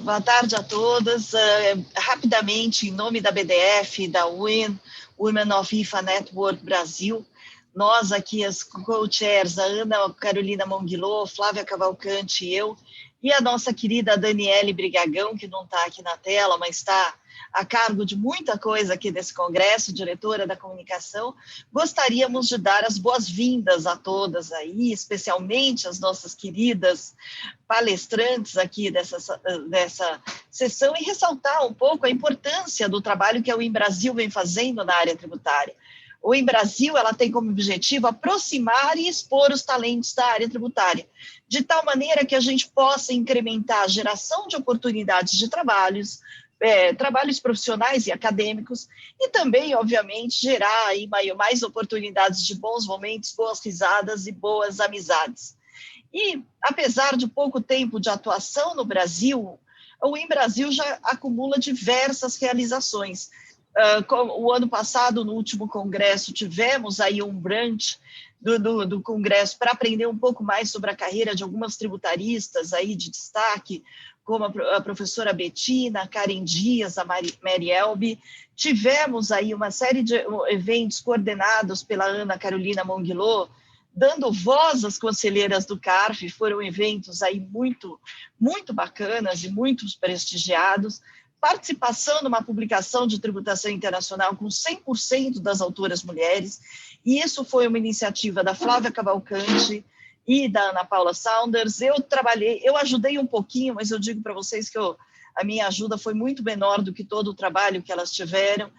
boa tarde a todas. Rapidamente, em nome da BDF, da WIN, Women of IFA Network Brasil, nós aqui, as co-chairs, a Ana Carolina Monguilô, Flávia Cavalcante e eu, e a nossa querida Daniele Brigagão, que não está aqui na tela, mas está a cargo de muita coisa aqui desse congresso, diretora da comunicação, gostaríamos de dar as boas-vindas a todas aí, especialmente as nossas queridas palestrantes aqui dessa sessão, e ressaltar um pouco a importância do trabalho que a WIN Brasil vem fazendo na área tributária. A WIN Brasil, ela tem como objetivo aproximar e expor os talentos da área tributária, de tal maneira que a gente possa incrementar a geração de oportunidades de trabalhos profissionais e acadêmicos, e também, obviamente, gerar aí mais oportunidades de bons momentos, boas risadas e boas amizades. E, apesar de pouco tempo de atuação no Brasil, a WIN Brasil já acumula diversas realizações. O ano passado, no último congresso, tivemos aí um brunch do congresso para aprender um pouco mais sobre a carreira de algumas tributaristas aí de destaque, como a professora Betina, a Karen Dias, a Mary Elbe. Tivemos aí uma série de eventos coordenados pela Ana Carolina Monguilô, dando voz às conselheiras do CARF. Foram eventos aí muito, muito bacanas e muito prestigiados. Participação numa publicação de tributação internacional com 100% das autoras mulheres, e isso foi uma iniciativa da Flávia Cavalcante e da Ana Paula Saunders. Eu ajudei um pouquinho, mas eu digo para vocês que a minha ajuda foi muito menor do que todo o trabalho que elas tiveram.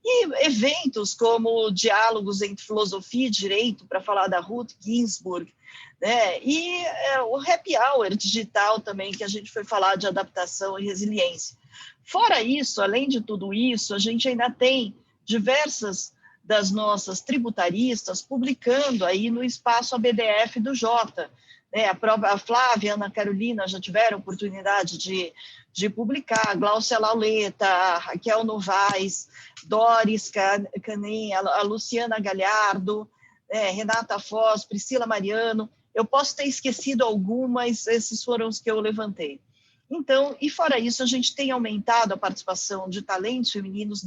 E eventos como diálogos entre filosofia e direito, para falar da Ruth Ginsburg, né? E o happy hour digital também, que a gente foi falar de adaptação e resiliência. Fora isso, além de tudo isso, a gente ainda tem diversas das nossas tributaristas publicando aí no espaço ABDF do Jota. A Flávia e a Ana Carolina já tiveram oportunidade de publicar, a Gláucia Lauleta, a Raquel Novaes, Doris Canem, a Luciana Galhardo, Renata Foz, Priscila Mariano. Eu posso ter esquecido algumas, esses foram os que eu levantei. Então, e fora isso, a gente tem aumentado a participação de talentos femininos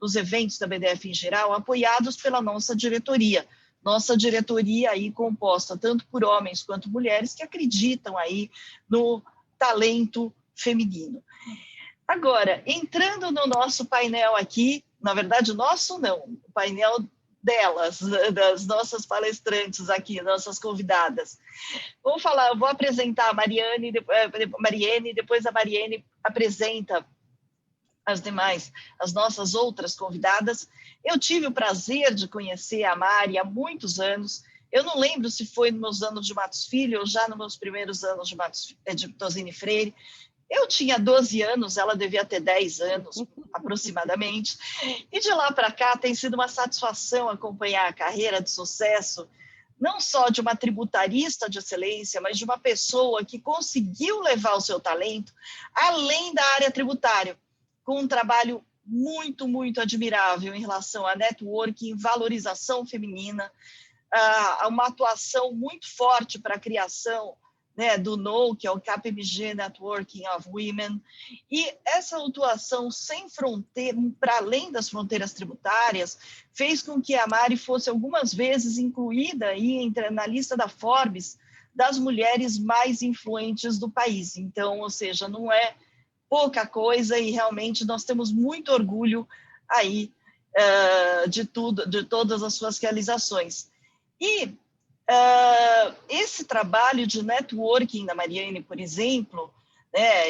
nos eventos da BDF em geral, apoiados pela nossa diretoria aí composta tanto por homens quanto mulheres que acreditam aí no talento feminino. Agora, entrando no nosso painel aqui, na verdade, o nosso não, o painel delas, das nossas palestrantes aqui, nossas convidadas. Vou apresentar a Mariane, depois a Mariane apresenta as nossas outras convidadas. Eu tive o prazer de conhecer a Mari há muitos anos. Eu não lembro se foi nos meus anos de Matos Filho ou já nos meus primeiros anos de Tosini Freire. Eu tinha 12 anos, ela devia ter 10 anos, aproximadamente. E de lá para cá tem sido uma satisfação acompanhar a carreira de sucesso, não só de uma tributarista de excelência, mas de uma pessoa que conseguiu levar o seu talento além da área tributária, com um trabalho muito, muito admirável em relação a networking, valorização feminina, uma atuação muito forte para a criação do NOW, que é o KPMG Networking of Women, e essa atuação sem fronteira, para além das fronteiras tributárias, fez com que a Mari fosse algumas vezes incluída aí na lista da Forbes das mulheres mais influentes do país. Então, ou seja, não é pouca coisa, e realmente nós temos muito orgulho aí de todas as suas realizações. E esse trabalho de networking da Mariane, por exemplo,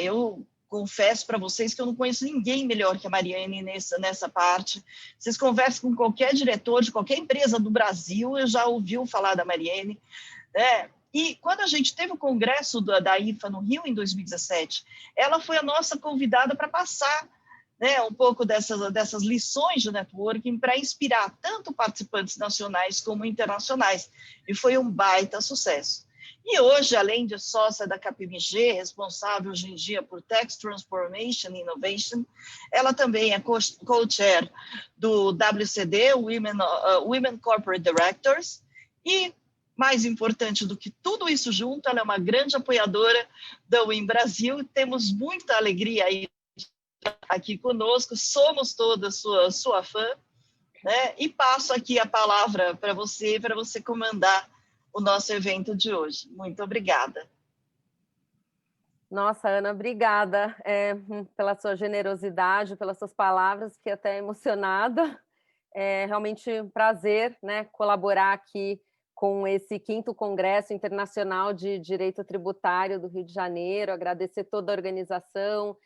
eu confesso para vocês que eu não conheço ninguém melhor que a Mariane nessa parte. Vocês conversam com qualquer diretor de qualquer empresa do Brasil, eu já ouviu falar da Mariane, né? E quando a gente teve o congresso da IFA no Rio, em 2017, ela foi a nossa convidada para passar um pouco dessas lições de networking para inspirar tanto participantes nacionais como internacionais, e foi um baita sucesso. E hoje, além de sócia da KPMG, responsável hoje em dia por Tax Transformation and Innovation, ela também é co-chair do WCD, Women Corporate Directors, e mais importante do que tudo isso junto, ela é uma grande apoiadora da UIN Brasil. Temos muita alegria aí aqui conosco, somos todas sua fã, né? E passo aqui a palavra para você comandar o nosso evento de hoje. Muito obrigada. Nossa, Ana, obrigada pela sua generosidade, pelas suas palavras, fiquei até emocionada. É realmente um prazer, né, colaborar aqui com esse 5º Congresso Internacional de Direito Tributário do Rio de Janeiro, agradecer toda a organização,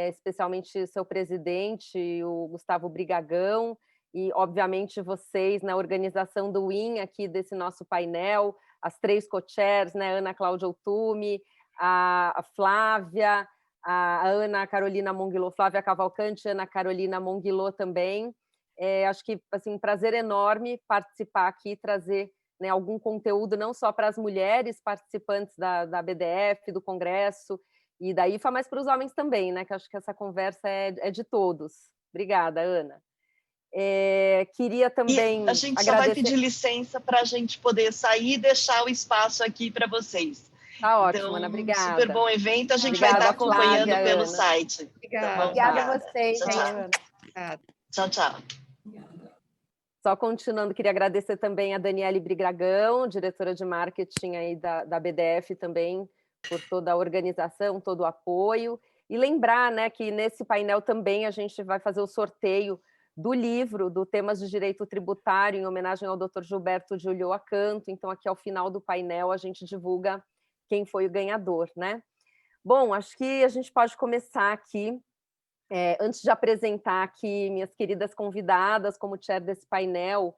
especialmente seu presidente, o Gustavo Brigagão, e, obviamente, vocês na organização do WIN, aqui desse nosso painel, as 3 co-chairs, né, Ana Cláudia Ottumi, a Flávia, a Ana Carolina Monguilô, Flávia Cavalcante, Ana Carolina Monguilô também. Acho que assim, um prazer enorme participar aqui, trazer, né, algum conteúdo não só para as mulheres participantes da BDF, do Congresso e da IFA, mas para os homens também, né, que acho que essa conversa é de todos. Obrigada, Ana. Queria também a gente agradecer... só vai pedir licença para a gente poder sair e deixar o espaço aqui para vocês. Tá ótimo, então, Ana, obrigada. Super bom evento, a gente obrigada, vai estar acompanhando Flávia, pelo Ana. site. Obrigada. Tá bom, Obrigada a vocês. Tchau, tchau. Obrigada. Tchau, tchau. Só continuando, queria agradecer também a Daniele Brigragão, diretora de marketing aí da BDF também, por toda a organização, todo o apoio. E lembrar, né, que nesse painel também a gente vai fazer o sorteio do livro do Temas de Direito Tributário, em homenagem ao Dr. Gilberto de Ulloa Canto. Então, aqui ao final do painel, a gente divulga quem foi o ganhador, né? Bom, acho que a gente pode começar aqui. Antes de apresentar aqui minhas queridas convidadas como chair desse painel,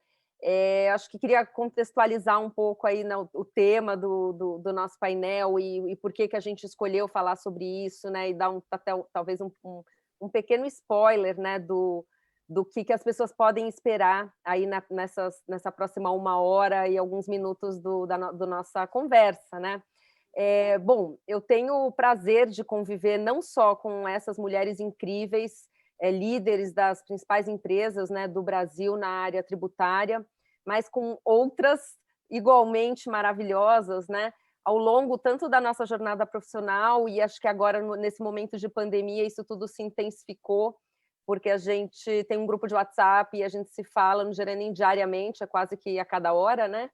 acho que queria contextualizar um pouco aí, né, o tema do nosso painel e por que a gente escolheu falar sobre isso, né, e dar talvez um pequeno spoiler, né, do que as pessoas podem esperar aí nessa próxima 1h e alguns minutos da nossa conversa, né? Bom, eu tenho o prazer de conviver não só com essas mulheres incríveis, líderes das principais empresas, né, do Brasil na área tributária, mas com outras igualmente maravilhosas, né, ao longo tanto da nossa jornada profissional, e acho que agora, nesse momento de pandemia, isso tudo se intensificou, porque a gente tem um grupo de WhatsApp e a gente se fala, não diria nem diariamente, é quase que a cada hora, né?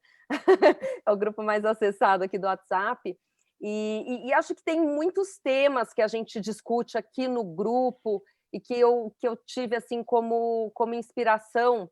É o grupo mais acessado aqui do WhatsApp. E acho que tem muitos temas que a gente discute aqui no grupo e que eu tive assim como inspiração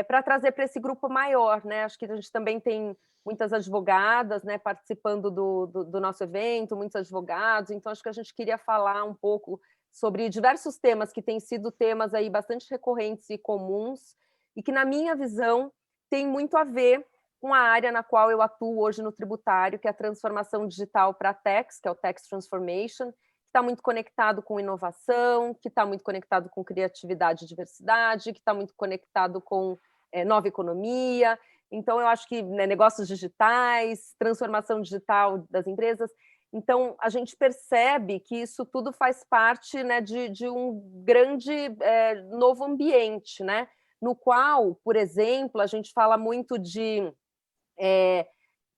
para trazer para esse grupo maior, né? Acho que a gente também tem muitas advogadas, né, participando do nosso evento, muitos advogados, então acho que a gente queria falar um pouco sobre diversos temas que têm sido temas aí bastante recorrentes e comuns e que, na minha visão, tem muito a ver com a área na qual eu atuo hoje no tributário, que é a transformação digital para a Tax, que é o Tax Transformation, que está muito conectado com inovação, que está muito conectado com criatividade e diversidade, que está muito conectado com nova economia. Então, eu acho que, né, negócios digitais, transformação digital das empresas. Então, a gente percebe que isso tudo faz parte, né, de um grande novo ambiente, né, no qual, por exemplo, a gente fala muito de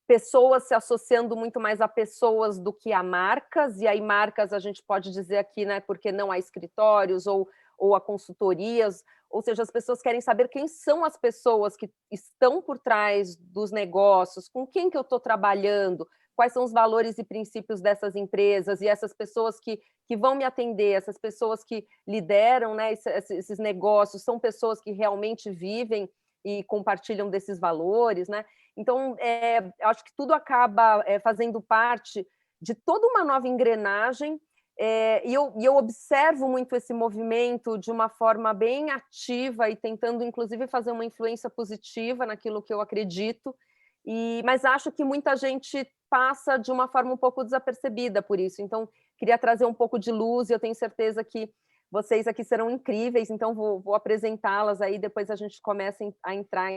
pessoas se associando muito mais a pessoas do que a marcas, e aí marcas a gente pode dizer aqui, né, porque não há escritórios ou a consultorias, ou seja, as pessoas querem saber quem são as pessoas que estão por trás dos negócios, com quem que eu estou trabalhando, quais são os valores e princípios dessas empresas, e essas pessoas que vão me atender, essas pessoas que lideram, né, esses negócios, são pessoas que realmente vivem e compartilham desses valores, né? Então, acho que tudo acaba fazendo parte de toda uma nova engrenagem, e eu observo muito esse movimento de uma forma bem ativa e tentando, inclusive, fazer uma influência positiva naquilo que eu acredito, mas acho que muita gente passa de uma forma um pouco desapercebida por isso. Então, queria trazer um pouco de luz e eu tenho certeza que vocês aqui serão incríveis, então vou apresentá-las aí, depois a gente começa a entrar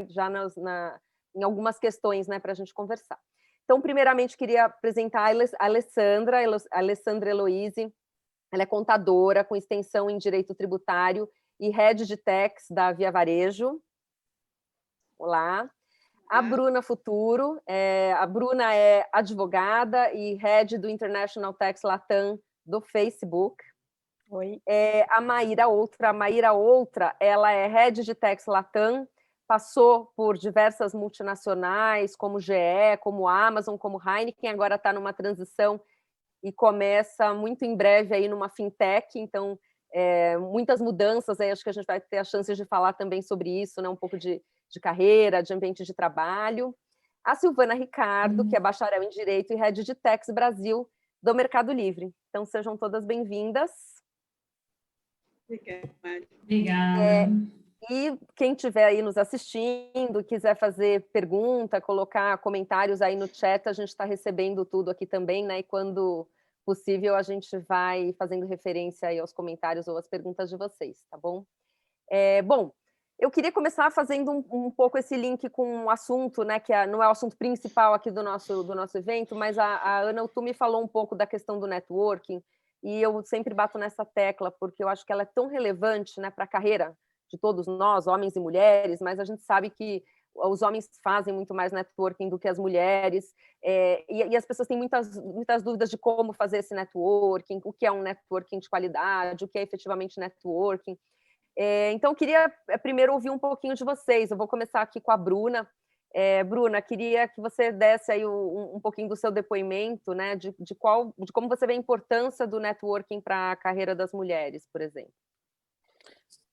já em algumas questões, né, para a gente conversar. Então, primeiramente, queria apresentar a Alessandra Eloise. Ela é contadora com extensão em Direito Tributário e Head de Tax da Via Varejo. Olá. a Bruna Futuro. A Bruna é advogada e head do International Tax Latam do Facebook. Oi. A Maíra Outra, ela é head de Tax Latam, passou por diversas multinacionais, como GE, como Amazon, como Heineken, agora está numa transição e começa muito em breve aí numa fintech, então muitas mudanças, aí acho que a gente vai ter a chance de falar também sobre isso, né? Um pouco de carreira, de ambiente de trabalho. A Silvana Ricardo, que é bacharel em Direito e Head de Tax Brasil do Mercado Livre. Então, sejam todas bem-vindas. Obrigada. E quem estiver aí nos assistindo, quiser fazer pergunta, colocar comentários aí no chat, a gente está recebendo tudo aqui também, né? E quando possível, a gente vai fazendo referência aí aos comentários ou às perguntas de vocês, tá bom? Bom, eu queria começar fazendo um pouco esse link com um assunto, né, que não é o assunto principal aqui do nosso evento, mas a Ana Utumi falou um pouco da questão do networking, e eu sempre bato nessa tecla, porque eu acho que ela é tão relevante, né, para a carreira de todos nós, homens e mulheres, mas a gente sabe que os homens fazem muito mais networking do que as mulheres, e as pessoas têm muitas dúvidas de como fazer esse networking, o que é um networking de qualidade, o que é efetivamente networking. Então, eu queria primeiro ouvir um pouquinho de vocês. Eu vou começar aqui com a Bruna. Bruna, queria que você desse aí um pouquinho do seu depoimento, né, de como você vê a importância do networking para a carreira das mulheres, por exemplo.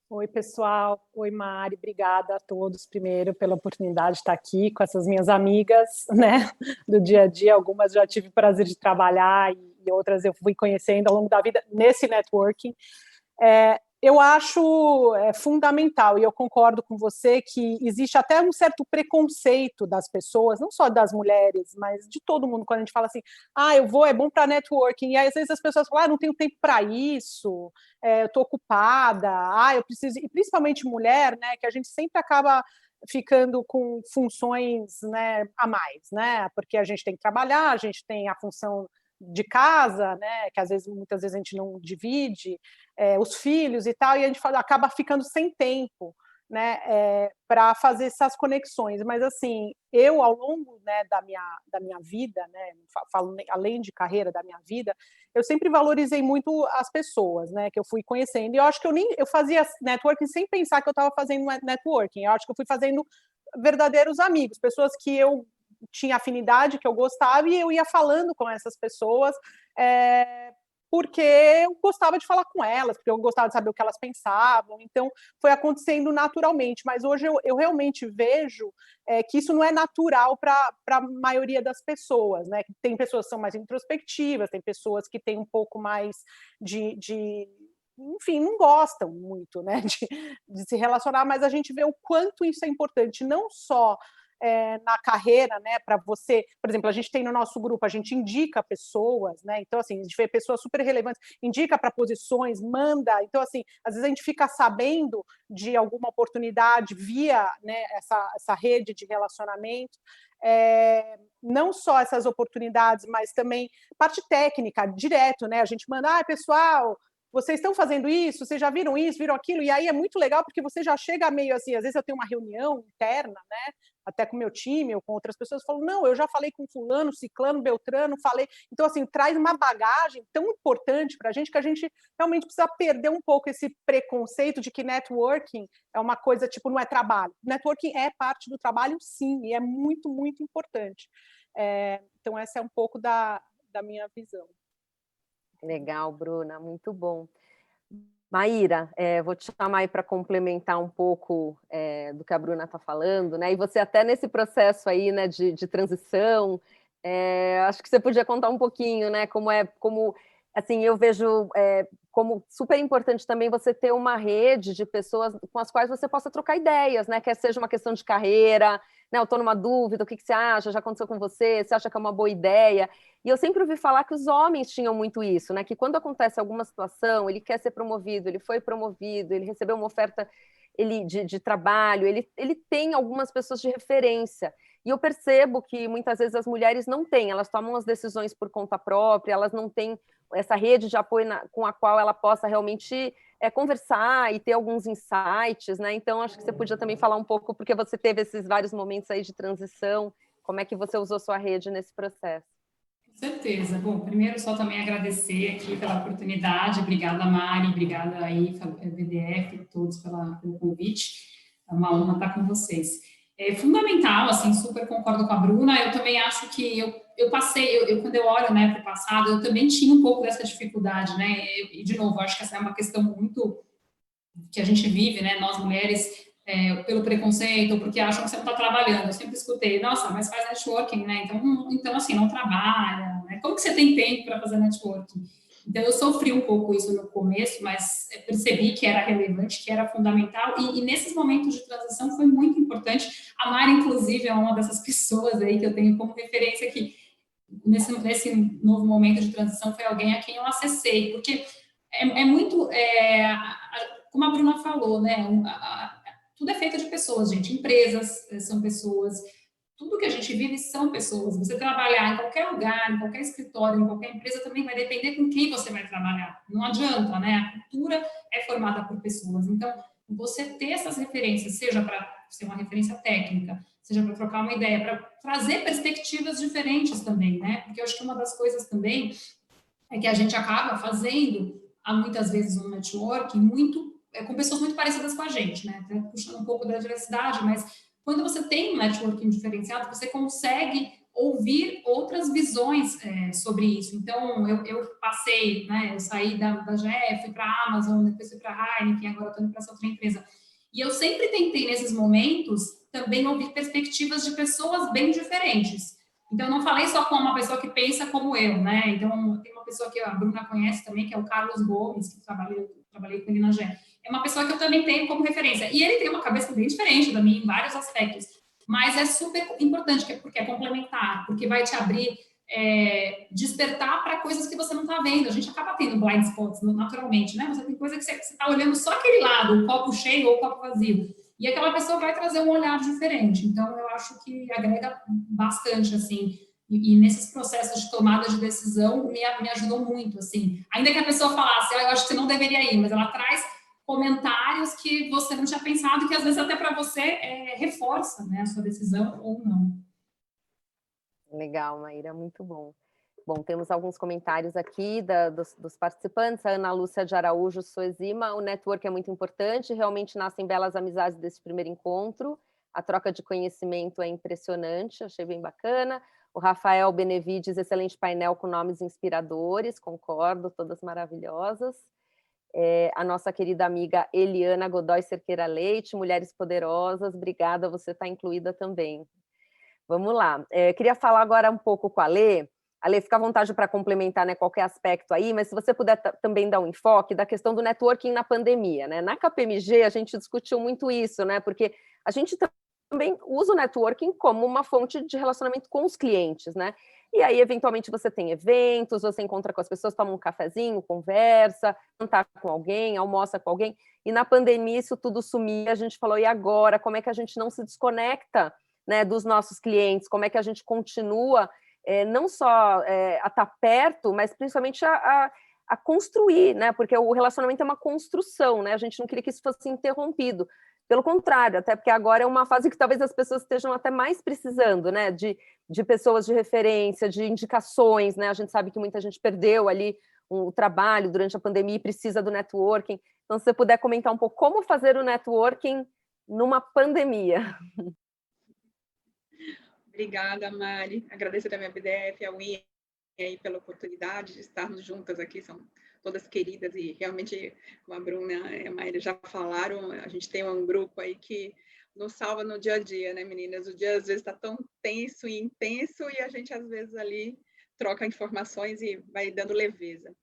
Oi, pessoal. Oi, Mari. Obrigada a todos, primeiro, pela oportunidade de estar aqui com essas minhas amigas, né, do dia a dia. Algumas já tive o prazer de trabalhar e outras eu fui conhecendo ao longo da vida nesse networking. Eu acho fundamental, e eu concordo com você, que existe até um certo preconceito das pessoas, não só das mulheres, mas de todo mundo, quando a gente fala assim, é bom para networking, e aí, às vezes as pessoas falam, não tenho tempo para isso, eu estou ocupada, eu preciso, e principalmente mulher, né, que a gente sempre acaba ficando com funções, né, a mais, né, porque a gente tem que trabalhar, a gente tem a função de casa, né, que muitas vezes a gente não divide, os filhos e tal, e a gente acaba ficando sem tempo, né, para fazer essas conexões. Mas assim, eu ao longo, né, da minha vida, né, falo além de carreira, da minha vida, eu sempre valorizei muito as pessoas, né, que eu fui conhecendo. E eu acho que eu fazia networking sem pensar que eu estava fazendo networking. Eu acho que eu fui fazendo verdadeiros amigos, pessoas que eu tinha afinidade, que eu gostava, e eu ia falando com essas pessoas, porque eu gostava de falar com elas, porque eu gostava de saber o que elas pensavam, então foi acontecendo naturalmente, mas hoje eu realmente vejo que isso não é natural para a maioria das pessoas, né? Tem pessoas que são mais introspectivas, tem pessoas que têm um pouco mais enfim, não gostam muito, né, de se relacionar, mas a gente vê o quanto isso é importante, não só na carreira, né, para você, por exemplo, a gente tem no nosso grupo, a gente indica pessoas, né, então assim, a gente vê pessoas super relevantes, indica para posições, manda, então assim, às vezes a gente fica sabendo de alguma oportunidade via, né, essa rede de relacionamento, não só essas oportunidades, mas também parte técnica, direto, né, a gente manda, pessoal, vocês estão fazendo isso, vocês já viram isso, viram aquilo, e aí é muito legal porque você já chega meio assim, às vezes eu tenho uma reunião interna, né, até com o meu time ou com outras pessoas, eu falo, não, eu já falei com fulano, ciclano, beltrano, falei, então assim, traz uma bagagem tão importante para a gente que a gente realmente precisa perder um pouco esse preconceito de que networking é uma coisa, tipo, não é trabalho. Networking é parte do trabalho, sim, e é muito, muito importante. Então essa é um pouco da minha visão. Legal, Bruna, muito bom. Maíra, vou te chamar aí para complementar um pouco do que a Bruna está falando, né? E você até nesse processo aí, né, de transição, acho que você podia contar um pouquinho, né? Como assim, eu vejo como super importante também você ter uma rede de pessoas com as quais você possa trocar ideias, né? Quer seja uma questão de carreira, né? Eu estou numa dúvida, o que você acha? Já aconteceu com você? Você acha que é uma boa ideia? E eu sempre ouvi falar que os homens tinham muito isso, né? Que quando acontece alguma situação, ele quer ser promovido, ele foi promovido, ele recebeu uma oferta de trabalho, ele tem algumas pessoas de referência. E eu percebo que muitas vezes as mulheres não têm, elas tomam as decisões por conta própria, elas não têm essa rede de apoio com a qual ela possa realmente conversar e ter alguns insights, né? Então, acho que você podia também falar um pouco, porque você teve esses vários momentos aí de transição, como é que você usou sua rede nesse processo? Com certeza. Bom, primeiro só também agradecer aqui pela oportunidade. Obrigada, Mari, obrigada aí, BDF, todos pelo convite. É uma honra estar com vocês. É fundamental, assim, super concordo com a Bruna. Eu também acho que eu passei, quando eu olho, né, para o passado, eu também tinha um pouco dessa dificuldade, né? E, de novo, acho que essa é uma questão muito que a gente vive, né, nós mulheres, pelo preconceito, ou porque acham que você não está trabalhando. Eu sempre escutei, nossa, mas faz networking, né? Então assim, não trabalha, né? Como que você tem tempo para fazer networking? Então, eu sofri um pouco isso no começo, mas percebi que era relevante, que era fundamental, e nesses momentos de transição foi muito importante. A Mari, inclusive, é uma dessas pessoas aí que eu tenho como referência que, nesse novo momento de transição, foi alguém a quem eu acessei, porque muito... como a Bruna falou, né? Tudo é feito de pessoas, gente. Empresas são pessoas. Tudo que a gente vive são pessoas. Você trabalhar em qualquer lugar, em qualquer escritório, em qualquer empresa, também vai depender com quem você vai trabalhar. Não adianta, né? A cultura é formada por pessoas. Então, você ter essas referências, seja para ser uma referência técnica, seja para trocar uma ideia, para trazer perspectivas diferentes também, né? Porque eu acho que uma das coisas também é que a gente acaba fazendo, muitas vezes, um networking com pessoas muito parecidas com a gente, né? Até puxando um pouco da diversidade, mas quando você tem um networking diferenciado, você consegue ouvir outras visões sobre isso. Então, eu passei, né? Eu saí da GE, fui para a Amazon, depois fui para a Heineken, agora estou indo para essa outra empresa. E eu sempre tentei, nesses momentos, também ouvir perspectivas de pessoas bem diferentes. Então, eu não falei só com uma pessoa que pensa como eu, né? Então, tem uma pessoa que a Bruna conhece também, que é o Carlos Gomes, que trabalhei com ele na GE. É uma pessoa que eu também tenho como referência. E ele tem uma cabeça bem diferente da minha em vários aspectos. Mas é super importante, porque é complementar, porque vai te abrir, despertar para coisas que você não está vendo. A gente acaba tendo blind spots, naturalmente, né? Você tem coisa que você está olhando só aquele lado, o copo cheio ou o copo vazio. E aquela pessoa vai trazer um olhar diferente. Então, eu acho que agrega bastante, assim. E nesses processos de tomada de decisão, me ajudou muito, assim. Ainda que a pessoa falasse, eu acho que você não deveria ir, mas ela traz comentários que você não tinha pensado, que às vezes até para você reforça, né, a sua decisão ou não. Legal, Maíra, muito bom. Bom, temos alguns comentários aqui dos participantes. A Ana Lúcia de Araújo Soezima. O network é muito importante, realmente nascem belas amizades desse primeiro encontro. A troca de conhecimento é impressionante, achei bem bacana. O Rafael Benevides, excelente painel com nomes inspiradores, concordo, todas maravilhosas. A nossa querida amiga Eliana Godoy Cerqueira Leite, Mulheres Poderosas, obrigada, você está incluída também. Vamos lá, queria falar agora um pouco com a Lê. Ale, fica à vontade para complementar, né, qualquer aspecto aí, mas se você puder também dar um enfoque da questão do networking na pandemia, né? Na KPMG a gente discutiu muito isso, né? Porque a gente também usa o networking como uma fonte de relacionamento com os clientes, né? E aí, eventualmente, você tem eventos, você encontra com as pessoas, toma um cafezinho, conversa, jantar com alguém, almoça com alguém, e na pandemia isso tudo sumia, a gente falou, e agora? Como é que a gente não se desconecta, né, dos nossos clientes? Como é que a gente continua não só a estar perto, mas principalmente a construir, né? Porque o relacionamento é uma construção, né? A gente não queria que isso fosse interrompido. Pelo contrário, até porque agora é uma fase que talvez as pessoas estejam até mais precisando, né? De pessoas de referência, de indicações, né? A gente sabe que muita gente perdeu ali o trabalho durante a pandemia e precisa do networking. Então, se você puder comentar um pouco como fazer o networking numa pandemia. Obrigada, Mari. Agradeço também a BDF, a UIN aí pela oportunidade de estarmos juntas aqui, são todas queridas e realmente, como a Bruna e a Maíra já falaram, a gente tem um grupo aí que nos salva no dia a dia, né, meninas? O dia às vezes está tão tenso e intenso e a gente às vezes ali troca informações e vai dando leveza.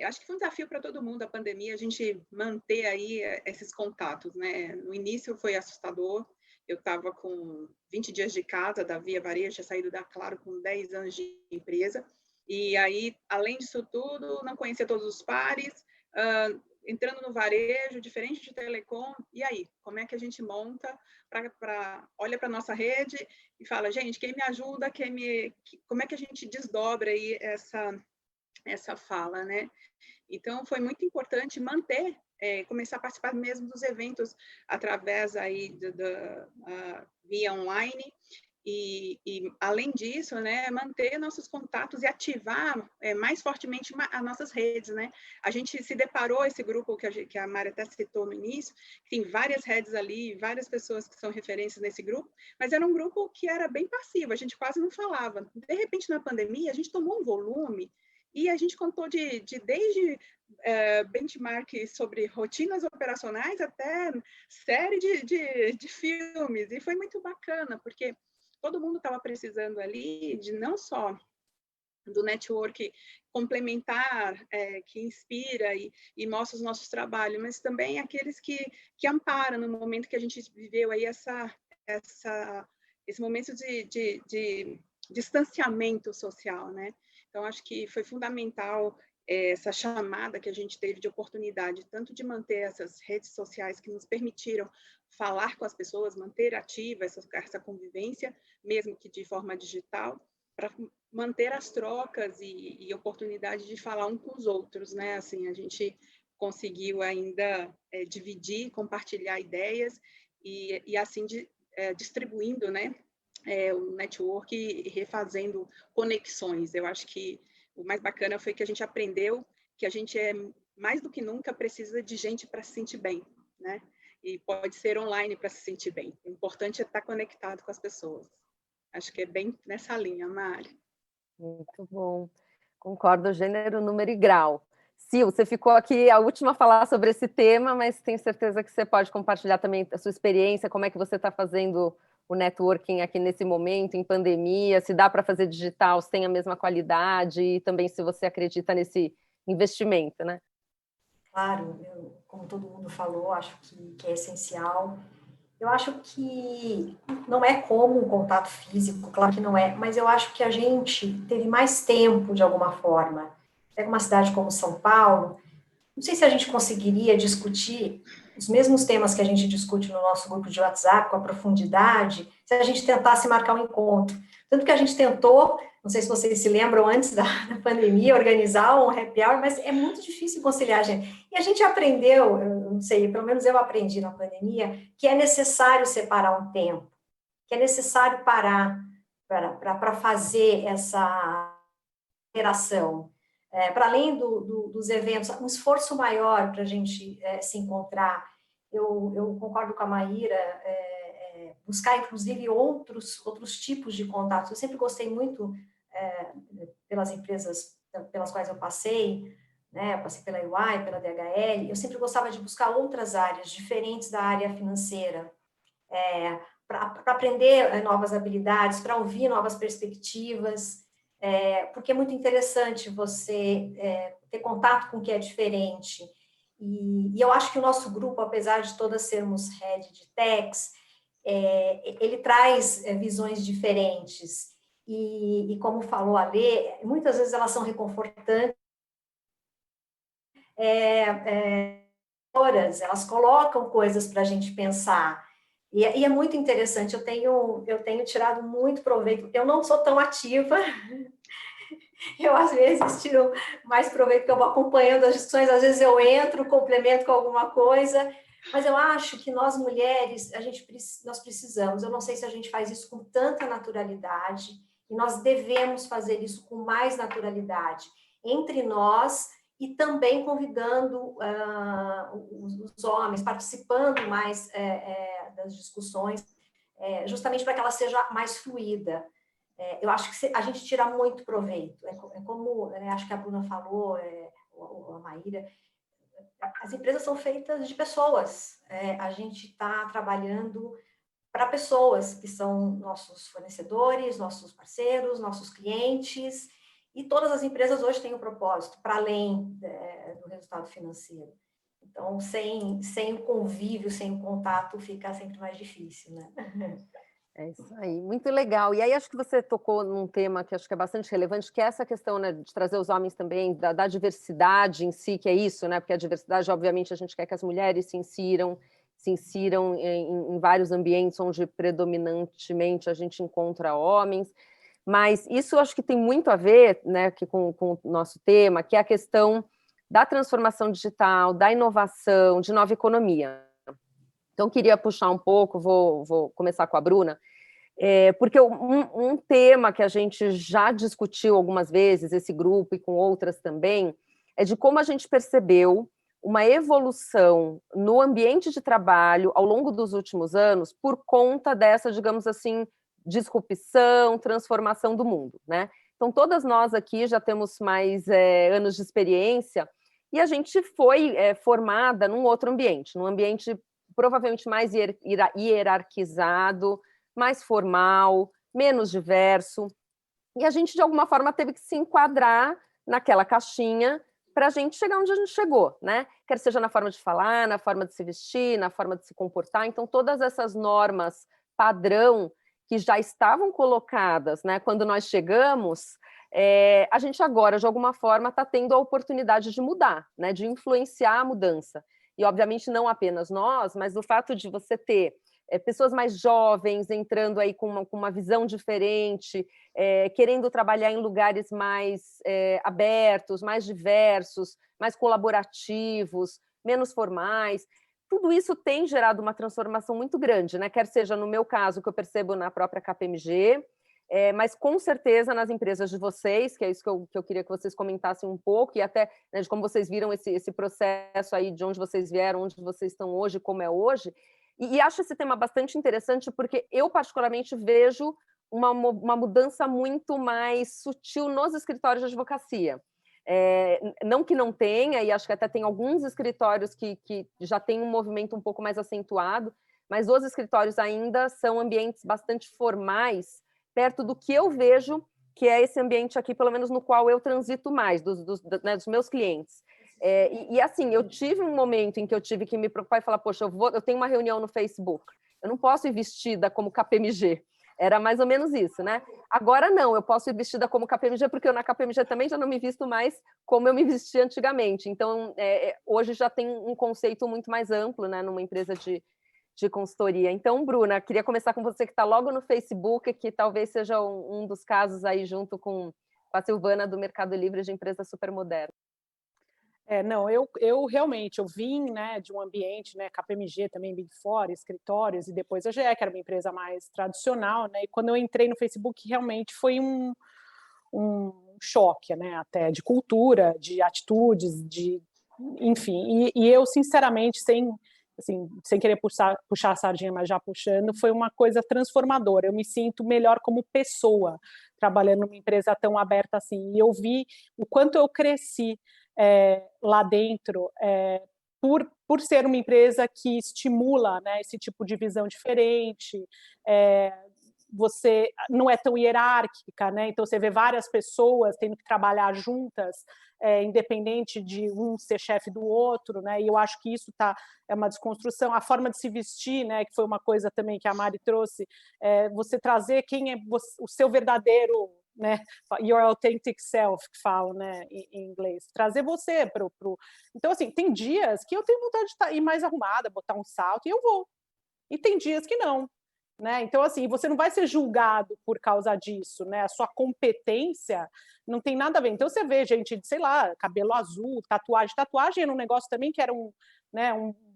Acho que foi um desafio para todo mundo a pandemia, a gente manter aí esses contatos, né? No início foi assustador. Eu estava com 20 dias de casa da Via Varejo, tinha saído da Claro com 10 anos de empresa. E aí, além disso tudo, não conhecia todos os pares, entrando no varejo, diferente de telecom. E aí, como é que a gente monta, olha para a nossa rede e fala, gente, quem me ajuda, como é que a gente desdobra aí essa fala, né? Então, foi muito importante manter, começar a participar mesmo dos eventos através aí via online, e além disso, né, manter nossos contatos e ativar mais fortemente as nossas redes, né? A gente se deparou, esse grupo que a Mari até citou no início, tem várias redes ali, várias pessoas que são referências nesse grupo, mas era um grupo que era bem passivo, a gente quase não falava. De repente, na pandemia, a gente tomou um volume e a gente contou desde benchmark sobre rotinas operacionais até série de filmes, e foi muito bacana, porque todo mundo estava precisando ali de não só do network complementar, que inspira e mostra os nossos trabalhos, mas também aqueles que amparam no momento que a gente viveu aí esse momento de distanciamento social, né? Então, acho que foi fundamental essa chamada que a gente teve de oportunidade, tanto de manter essas redes sociais que nos permitiram falar com as pessoas, manter ativa essa convivência, mesmo que de forma digital, para manter as trocas e oportunidade de falar um com os outros, né? Assim, a gente conseguiu ainda dividir, compartilhar ideias e assim distribuindo, né? O network e refazendo conexões. Eu acho que o mais bacana foi que a gente aprendeu que a gente mais do que nunca precisa de gente para se sentir bem, né? E pode ser online para se sentir bem. O importante é estar conectado com as pessoas. Acho que é bem nessa linha, Mari. Muito bom. Concordo, gênero, número e grau. Sil, você ficou aqui a última a falar sobre esse tema, mas tenho certeza que você pode compartilhar também a sua experiência, como é que você está fazendo o networking aqui nesse momento, em pandemia, se dá para fazer digital, se tem a mesma qualidade, e também se você acredita nesse investimento, né? Claro, como todo mundo falou, acho que é essencial. Eu acho que não é como um contato físico, claro que não é, mas eu acho que a gente teve mais tempo, de alguma forma. Pega uma cidade como São Paulo, não sei se a gente conseguiria discutir os mesmos temas que a gente discute no nosso grupo de WhatsApp, com a profundidade, se a gente tentasse marcar um encontro. Tanto que a gente tentou, não sei se vocês se lembram, antes da pandemia, organizar um happy hour, mas é muito difícil conciliar, gente. E a gente aprendeu, eu não sei, pelo menos eu aprendi na pandemia, que é necessário separar um tempo, que é necessário parar para fazer essa interação. Para além dos eventos, um esforço maior para a gente se encontrar. Eu concordo com a Maíra, buscar, inclusive, outros tipos de contatos. Eu sempre gostei muito, pelas empresas pelas quais eu passei, né? Eu passei pela EY, pela DHL, eu sempre gostava de buscar outras áreas, diferentes da área financeira, para aprender novas habilidades, para ouvir novas perspectivas, porque é muito interessante você ter contato com o que é diferente. E eu acho que o nosso grupo, apesar de todas sermos head de techs, ele traz visões diferentes. E como falou a Lê, muitas vezes elas são reconfortantes, elas colocam coisas para a gente pensar. E é muito interessante, eu tenho tirado muito proveito. Eu não sou tão ativa, eu às vezes tiro mais proveito, porque eu vou acompanhando as discussões, às vezes eu entro, complemento com alguma coisa, mas eu acho que nós mulheres, nós precisamos, eu não sei se a gente faz isso com tanta naturalidade, e nós devemos fazer isso com mais naturalidade, entre nós, e também convidando os homens, participando mais das discussões, justamente para que ela seja mais fluida. Eu acho que a gente tira muito proveito. É como, acho que a Bruna falou, a Maíra, as empresas são feitas de pessoas. A gente está trabalhando para pessoas que são nossos fornecedores, nossos parceiros, nossos clientes, e todas as empresas hoje têm um propósito, para além do resultado financeiro. Então, sem o convívio, sem o contato, fica sempre mais difícil, né? É isso aí, muito legal. E aí acho que você tocou num tema que acho que é bastante relevante, que é essa questão, né, de trazer os homens também, da diversidade em si, que é isso, né? Porque a diversidade, obviamente, a gente quer que as mulheres se insiram em vários ambientes onde predominantemente a gente encontra homens. Mas isso eu acho que tem muito a ver, né, com o nosso tema, que é a questão da transformação digital, da inovação, de nova economia. Então, queria puxar um pouco, vou começar com a Bruna, porque um tema que a gente já discutiu algumas vezes, esse grupo e com outras também, é de como a gente percebeu uma evolução no ambiente de trabalho ao longo dos últimos anos por conta dessa, digamos assim, disrupção, transformação do mundo, né? Então, todas nós aqui já temos mais anos de experiência e a gente foi formada num outro ambiente, num ambiente provavelmente mais hierarquizado, mais formal, menos diverso, e a gente, de alguma forma, teve que se enquadrar naquela caixinha para a gente chegar onde a gente chegou, né? Quer seja na forma de falar, na forma de se vestir, na forma de se comportar. Então, todas essas normas padrão que já estavam colocadas, né, quando nós chegamos, a gente agora, de alguma forma, está tendo a oportunidade de mudar, né, de influenciar a mudança. E, obviamente, não apenas nós, mas o fato de você ter pessoas mais jovens entrando aí com uma visão diferente, querendo trabalhar em lugares mais abertos, mais diversos, mais colaborativos, menos formais. Tudo isso tem gerado uma transformação muito grande, né? Quer seja no meu caso, que eu percebo na própria KPMG, mas com certeza nas empresas de vocês, que é isso que eu queria que vocês comentassem um pouco, e até, né, de como vocês viram esse processo aí, de onde vocês vieram, onde vocês estão hoje, como é hoje. E acho esse tema bastante interessante porque eu, particularmente, vejo uma mudança muito mais sutil nos escritórios de advocacia. Não que não tenha, e acho que até tem alguns escritórios que já têm um movimento um pouco mais acentuado, mas os escritórios ainda são ambientes bastante formais, perto do que eu vejo que é esse ambiente aqui, pelo menos no qual eu transito mais, dos meus clientes. Assim, eu tive um momento em que eu tive que me preocupar e falar, poxa, eu tenho uma reunião no Facebook, eu não posso ir vestida como KPMG. Era mais ou menos isso, né? Agora não, eu posso ir vestida como KPMG, porque eu na KPMG também já não me visto mais como eu me vestia antigamente. Então, hoje já tem um conceito muito mais amplo, né, numa empresa de consultoria. Então, Bruna, queria começar com você que está logo no Facebook, que talvez seja um dos casos aí junto com a Silvana do Mercado Livre de empresa super moderna. Não, eu realmente, eu vim, né, de um ambiente, né, KPMG também, Big Four, escritórios, e depois a GE, que era uma empresa mais tradicional, né, e quando eu entrei no Facebook, realmente foi um choque, né, até de cultura, de atitudes, enfim, e eu, sinceramente, sem querer puxar a sardinha, mas já puxando, foi uma coisa transformadora, eu me sinto melhor como pessoa, trabalhando numa empresa tão aberta assim, e eu vi o quanto eu cresci lá dentro, por ser uma empresa que estimula, né, esse tipo de visão diferente, você não é tão hierárquica, né? Então você vê várias pessoas tendo que trabalhar juntas, independente de um ser chefe do outro, né? E eu acho que isso é uma desconstrução. A forma de se vestir, né, que foi uma coisa também que a Mari trouxe, você trazer quem é o seu verdadeiro, né, your authentic self, que falam, né, em inglês, trazer você pro... Então, assim, tem dias que eu tenho vontade de ir mais arrumada, botar um salto, e eu vou. E tem dias que não, né? Então, assim, você não vai ser julgado por causa disso, né? A sua competência não tem nada a ver. Então, você vê gente, sei lá, cabelo azul, tatuagem. Tatuagem era um negócio também que era um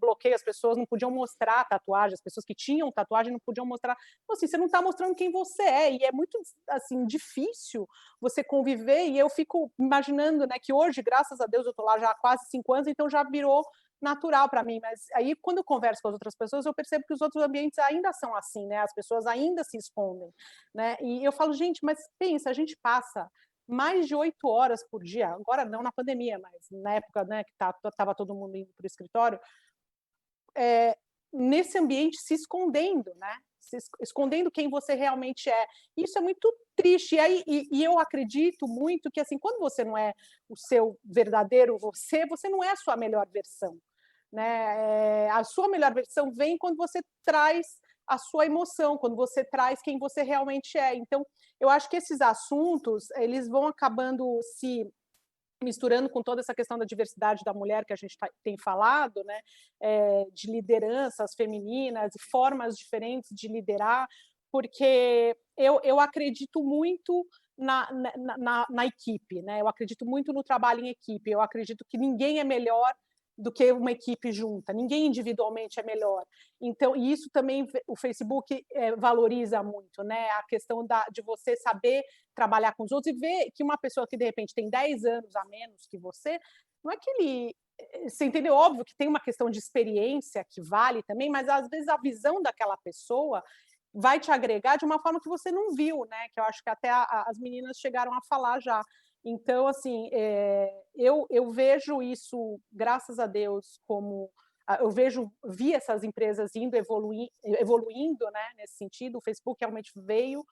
bloqueio, as pessoas não podiam mostrar tatuagem, as pessoas que tinham tatuagem não podiam mostrar. Então, assim, você não está mostrando quem você é, e é muito, assim, difícil você conviver, e eu fico imaginando, né, que hoje, graças a Deus, eu estou lá já há quase 5 anos, então já virou natural para mim, mas aí quando eu converso com as outras pessoas, eu percebo que os outros ambientes ainda são assim, né, as pessoas ainda se escondem, né, e eu falo, gente, mas pensa, a gente passa mais de 8 horas por dia, agora não na pandemia, mas na época, né, que estava todo mundo indo para o escritório, nesse ambiente se escondendo, né, escondendo quem você realmente é. Isso é muito triste. E eu acredito muito que, assim, quando você não é o seu verdadeiro você não é a sua melhor versão, né? A sua melhor versão vem quando você traz a sua emoção, quando você traz quem você realmente é. Então, eu acho que esses assuntos, eles vão acabando se misturando com toda essa questão da diversidade da mulher que a gente tem falado, né, de lideranças femininas e formas diferentes de liderar, porque eu acredito muito na equipe, né? Eu acredito muito no trabalho em equipe, eu acredito que ninguém é melhor do que uma equipe junta, ninguém individualmente é melhor. Então, e isso também o Facebook valoriza muito, né? A questão de você saber trabalhar com os outros e ver que uma pessoa que, de repente, tem 10 anos a menos que você, não é que ele... Você entendeu? Óbvio que tem uma questão de experiência que vale também, mas, às vezes, a visão daquela pessoa vai te agregar de uma forma que você não viu, né? Que eu acho que até as meninas chegaram a falar já. Então, assim, eu vejo isso, graças a Deus, como... vi essas empresas evoluindo, né, nesse sentido. O Facebook realmente veio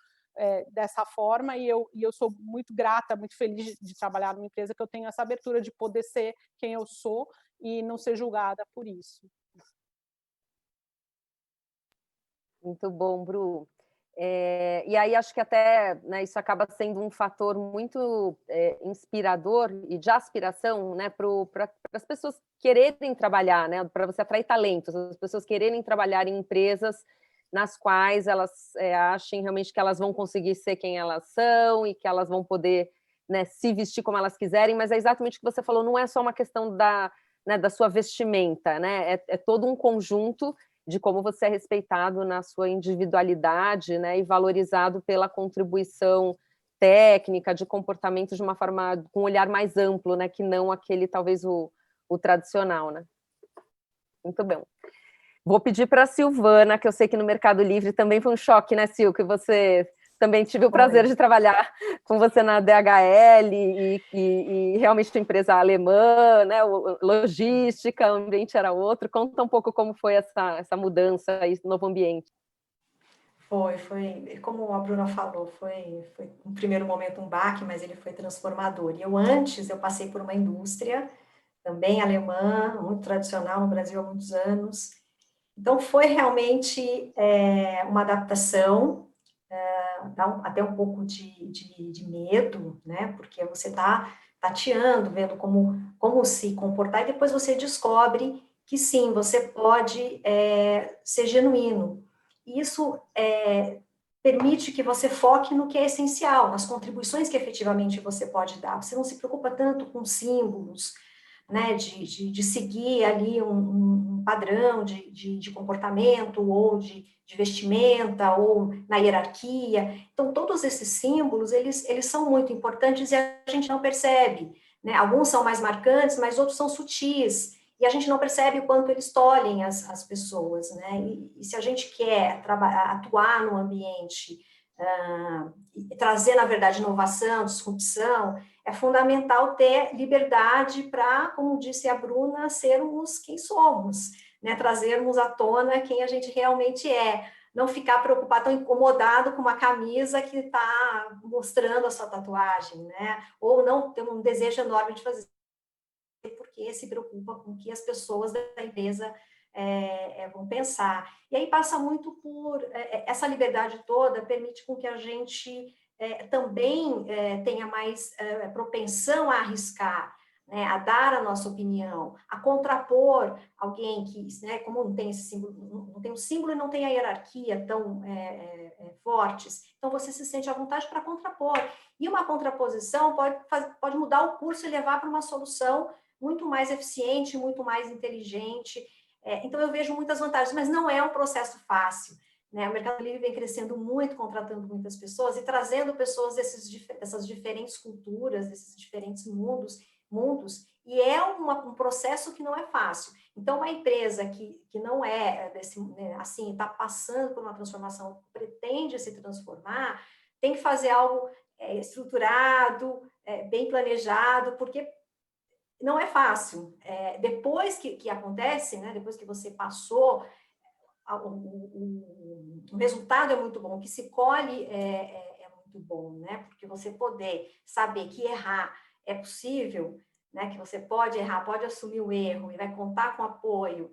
dessa forma e eu sou muito grata, muito feliz de trabalhar numa empresa que eu tenho essa abertura de poder ser quem eu sou e não ser julgada por isso. Muito bom, Bru. E aí acho que até, né, isso acaba sendo um fator muito inspirador e de aspiração, né, para as pessoas quererem trabalhar, né, para você atrair talentos, as pessoas quererem trabalhar em empresas nas quais elas achem realmente que elas vão conseguir ser quem elas são e que elas vão poder, né, se vestir como elas quiserem, mas é exatamente o que você falou, não é só uma questão da sua vestimenta, né, é todo um conjunto de como você é respeitado na sua individualidade, né, e valorizado pela contribuição técnica, de comportamento de uma forma, com um olhar mais amplo, né, que não aquele, talvez, o tradicional, né. Muito bom. Vou pedir para a Silvana, que eu sei que no Mercado Livre também foi um choque, né, Sil, que você... Também tive o prazer de trabalhar com você na DHL e realmente uma empresa alemã, né? Logística, o ambiente era outro. Conta um pouco como foi essa mudança, esse novo ambiente. Foi, como a Bruna falou, foi no primeiro momento um baque, mas ele foi transformador. E eu passei por uma indústria, também alemã, muito tradicional no Brasil há muitos anos. Então, foi realmente uma adaptação, dá até um pouco de medo, né? Porque você está tateando, vendo como se comportar, e depois você descobre que sim, você pode ser genuíno. E isso permite que você foque no que é essencial, nas contribuições que efetivamente você pode dar. Você não se preocupa tanto com símbolos, né, de seguir ali um padrão de comportamento ou de vestimenta ou na hierarquia. Então, todos esses símbolos, eles são muito importantes e a gente não percebe, né? Alguns são mais marcantes, mas outros são sutis, e a gente não percebe o quanto eles tolhem as pessoas, né? E se a gente quer atuar no ambiente e trazer, na verdade, inovação, disrupção, é fundamental ter liberdade para, como disse a Bruna, sermos quem somos, né? Trazermos à tona quem a gente realmente é, não ficar preocupado, tão incomodado com uma camisa que está mostrando a sua tatuagem, né? Ou não ter um desejo enorme de fazer, porque se preocupa com o que as pessoas da empresa vão pensar. E aí passa muito por... essa liberdade toda permite com que a gente também tenha mais propensão a arriscar, né, a dar a nossa opinião, a contrapor alguém que, né, como não tem esse símbolo, não tem um símbolo e não tem a hierarquia tão fortes, então você se sente à vontade para contrapor. E uma contraposição pode mudar o curso e levar para uma solução muito mais eficiente, muito mais inteligente. Então, eu vejo muitas vantagens, mas não é um processo fácil, né? O Mercado Livre vem crescendo muito, contratando muitas pessoas e trazendo pessoas dessas diferentes culturas, desses diferentes mundos, e é um processo que não é fácil. Então, uma empresa que não é assim, está passando por uma transformação, pretende se transformar, tem que fazer algo estruturado, bem planejado, porque não é fácil. Depois que acontece, né, depois que você passou, o resultado é muito bom, o que se colhe é muito bom, né? Porque você poder saber que errar é possível, né? Que você pode errar, pode assumir o erro e vai contar com apoio.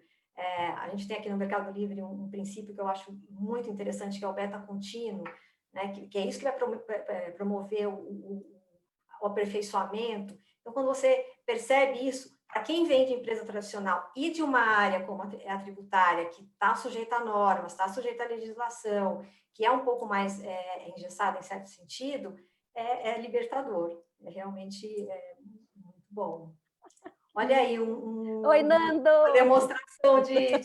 A gente tem aqui no Mercado Livre um princípio que eu acho muito interessante, que é o beta contínuo, né? Que é isso que vai promover o aperfeiçoamento. Então, quando você percebe isso, para quem vem de empresa tradicional e de uma área como a tributária, que está sujeita a normas, está sujeita à legislação, que é um pouco mais engessada em certo sentido, é libertador. É realmente muito bom. Olha aí, Oi, Nando! uma demonstração de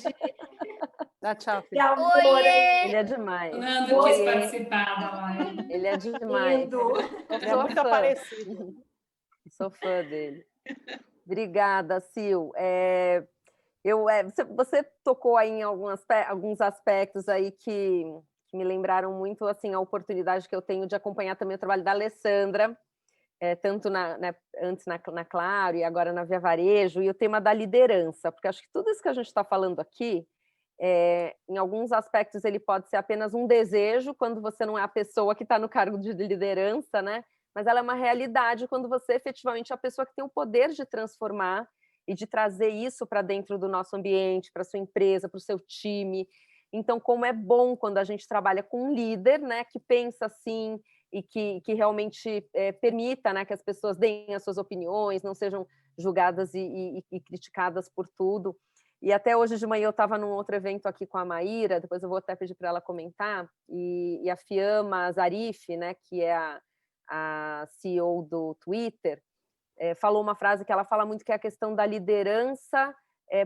Tchau, de amor. ele é demais. O Nando quis participar da live. Ele é demais. Lindo. Ele é muito aparecido. Sou fã dele. Obrigada, Sil. Você tocou aí em alguns aspectos aí que me lembraram muito assim, a oportunidade que eu tenho de acompanhar também o trabalho da Alessandra, tanto antes na Claro e agora na Via Varejo, e o tema da liderança, porque acho que tudo isso que a gente está falando aqui, em alguns aspectos ele pode ser apenas um desejo, quando você não é a pessoa que está no cargo de liderança, né? Mas ela é uma realidade quando você efetivamente é a pessoa que tem o poder de transformar e de trazer isso para dentro do nosso ambiente, para a sua empresa, para o seu time. Então, como é bom quando a gente trabalha com um líder, né, que pensa assim e que realmente permita, né, que as pessoas deem as suas opiniões, não sejam julgadas e criticadas por tudo. E até hoje de manhã eu estava num outro evento aqui com a Maíra, depois eu vou até pedir para ela comentar, e a Fiamma Zarif, né, que é a CEO do Twitter, falou uma frase que ela fala muito, que é a questão da liderança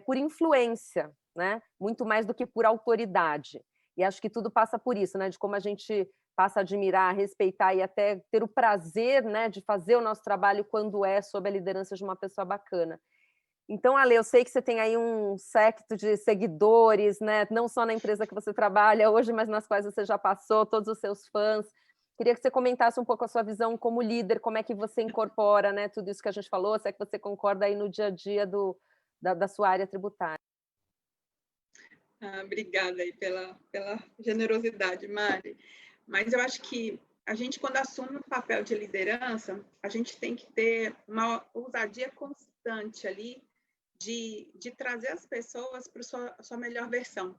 por influência, né? Muito mais do que por autoridade. E acho que tudo passa por isso, né? De como a gente passa a admirar, respeitar e até ter o prazer, né, de fazer o nosso trabalho quando é sob a liderança de uma pessoa bacana. Então, Ale, eu sei que você tem aí um séquito de seguidores, né? Não só na empresa que você trabalha hoje, mas nas quais você já passou, todos os seus fãs. Queria que você comentasse um pouco a sua visão como líder, como é que você incorpora, né, tudo isso que a gente falou, se é que você concorda aí no dia a dia da sua área tributária. Obrigada aí pela generosidade, Mari. Mas eu acho que a gente, quando assume um papel de liderança, a gente tem que ter uma ousadia constante ali de trazer as pessoas para a sua melhor versão,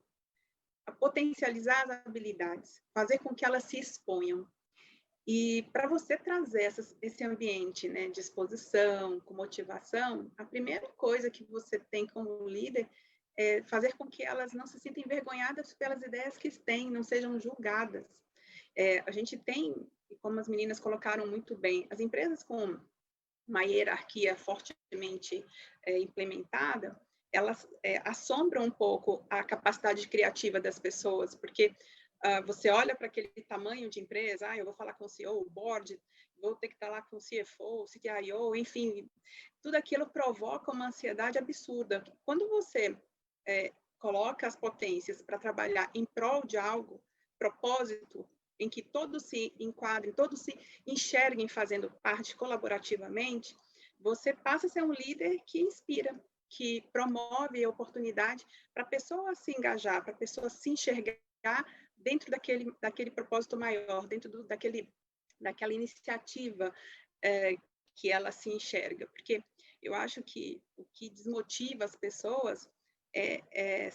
a potencializar as habilidades, fazer com que elas se exponham. E para você trazer esse ambiente, né, de exposição, com motivação, a primeira coisa que você tem como líder é fazer com que elas não se sintam envergonhadas pelas ideias que têm, não sejam julgadas. A gente tem, como as meninas colocaram muito bem, as empresas com uma hierarquia fortemente implementada, elas assombram um pouco a capacidade criativa das pessoas, porque você olha para aquele tamanho de empresa, eu vou falar com o CEO, o board, vou ter que estar lá com o CFO, o CTIO, enfim, tudo aquilo provoca uma ansiedade absurda. Quando você coloca as potências para trabalhar em prol de algo, propósito, em que todos se enquadrem, todos se enxerguem fazendo parte colaborativamente, você passa a ser um líder que inspira, que promove a oportunidade para a pessoa se engajar, para a pessoa se enxergar dentro daquele propósito maior, dentro daquela iniciativa que ela se enxerga. Porque eu acho que o que desmotiva as pessoas é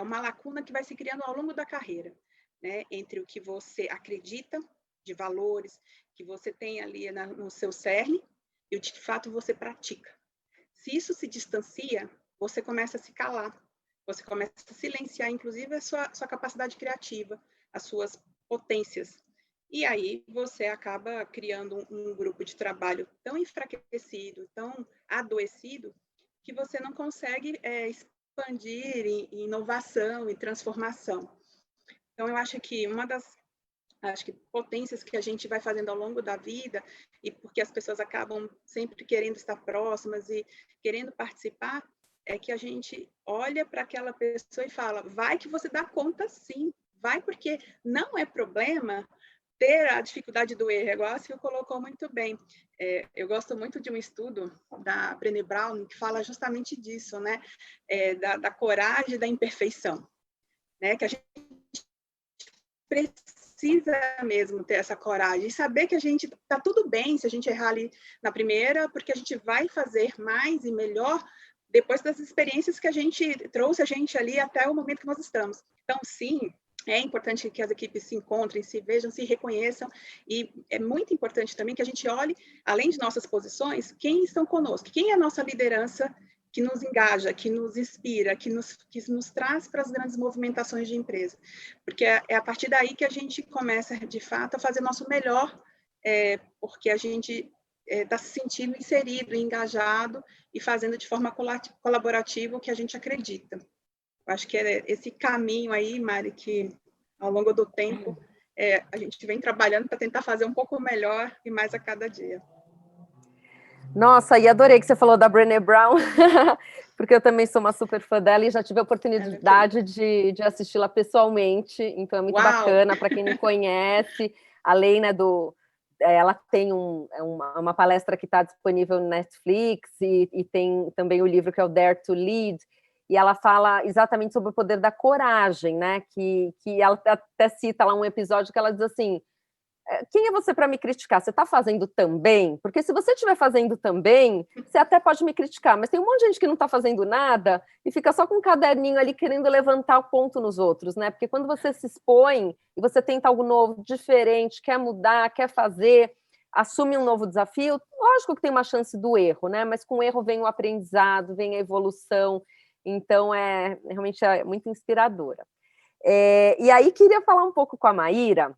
uma lacuna que vai se criando ao longo da carreira, né? Entre o que você acredita de valores, que você tem ali no seu cerne, e o de fato você pratica. Se isso se distancia, você começa a se calar, você começa a silenciar, inclusive, a sua capacidade criativa, as suas potências. E aí você acaba criando um grupo de trabalho tão enfraquecido, tão adoecido, que você não consegue expandir em inovação e transformação. Então, eu acho que uma das potências que a gente vai fazendo ao longo da vida, e porque as pessoas acabam sempre querendo estar próximas e querendo participar, é que a gente olha para aquela pessoa e fala, vai que você dá conta sim, vai, porque não é problema ter a dificuldade do erro, igual a Sil colocou muito bem. Eu gosto muito de um estudo da Brené Brown, que fala justamente disso, né? Da coragem da imperfeição, né? Que a gente precisa mesmo ter essa coragem e saber que a gente está tudo bem se a gente errar ali na primeira, porque a gente vai fazer mais e melhor depois das experiências que a gente trouxe a gente ali até o momento que nós estamos. Então, sim, é importante que as equipes se encontrem, se vejam, se reconheçam, e é muito importante também que a gente olhe, além de nossas posições, quem estão conosco, quem é a nossa liderança que nos engaja, que nos inspira, que nos traz para as grandes movimentações de empresa. Porque é a partir daí que a gente começa, de fato, a fazer nosso melhor, porque a gente está se sentindo inserido, engajado e fazendo de forma colaborativa o que a gente acredita. Eu acho que é esse caminho aí, Mari, que ao longo do tempo a gente vem trabalhando para tentar fazer um pouco melhor e mais a cada dia. Nossa, e adorei que você falou da Brené Brown, porque eu também sou uma super fã dela e já tive a oportunidade de assisti-la pessoalmente, então é muito bacana para quem não conhece, além, né, ela tem uma palestra que está disponível no Netflix e tem também o livro que é o Dare to Lead, e ela fala exatamente sobre o poder da coragem, né, que ela até cita lá um episódio que ela diz assim, quem é você para me criticar? Você está fazendo também? Porque se você estiver fazendo também, você até pode me criticar, mas tem um monte de gente que não está fazendo nada e fica só com um caderninho ali querendo levantar o ponto nos outros, né? Porque quando você se expõe e você tenta algo novo, diferente, quer mudar, quer fazer, assume um novo desafio, lógico que tem uma chance do erro, né? Mas com o erro vem o aprendizado, vem a evolução, então realmente é muito inspiradora. E aí queria falar um pouco com a Maíra.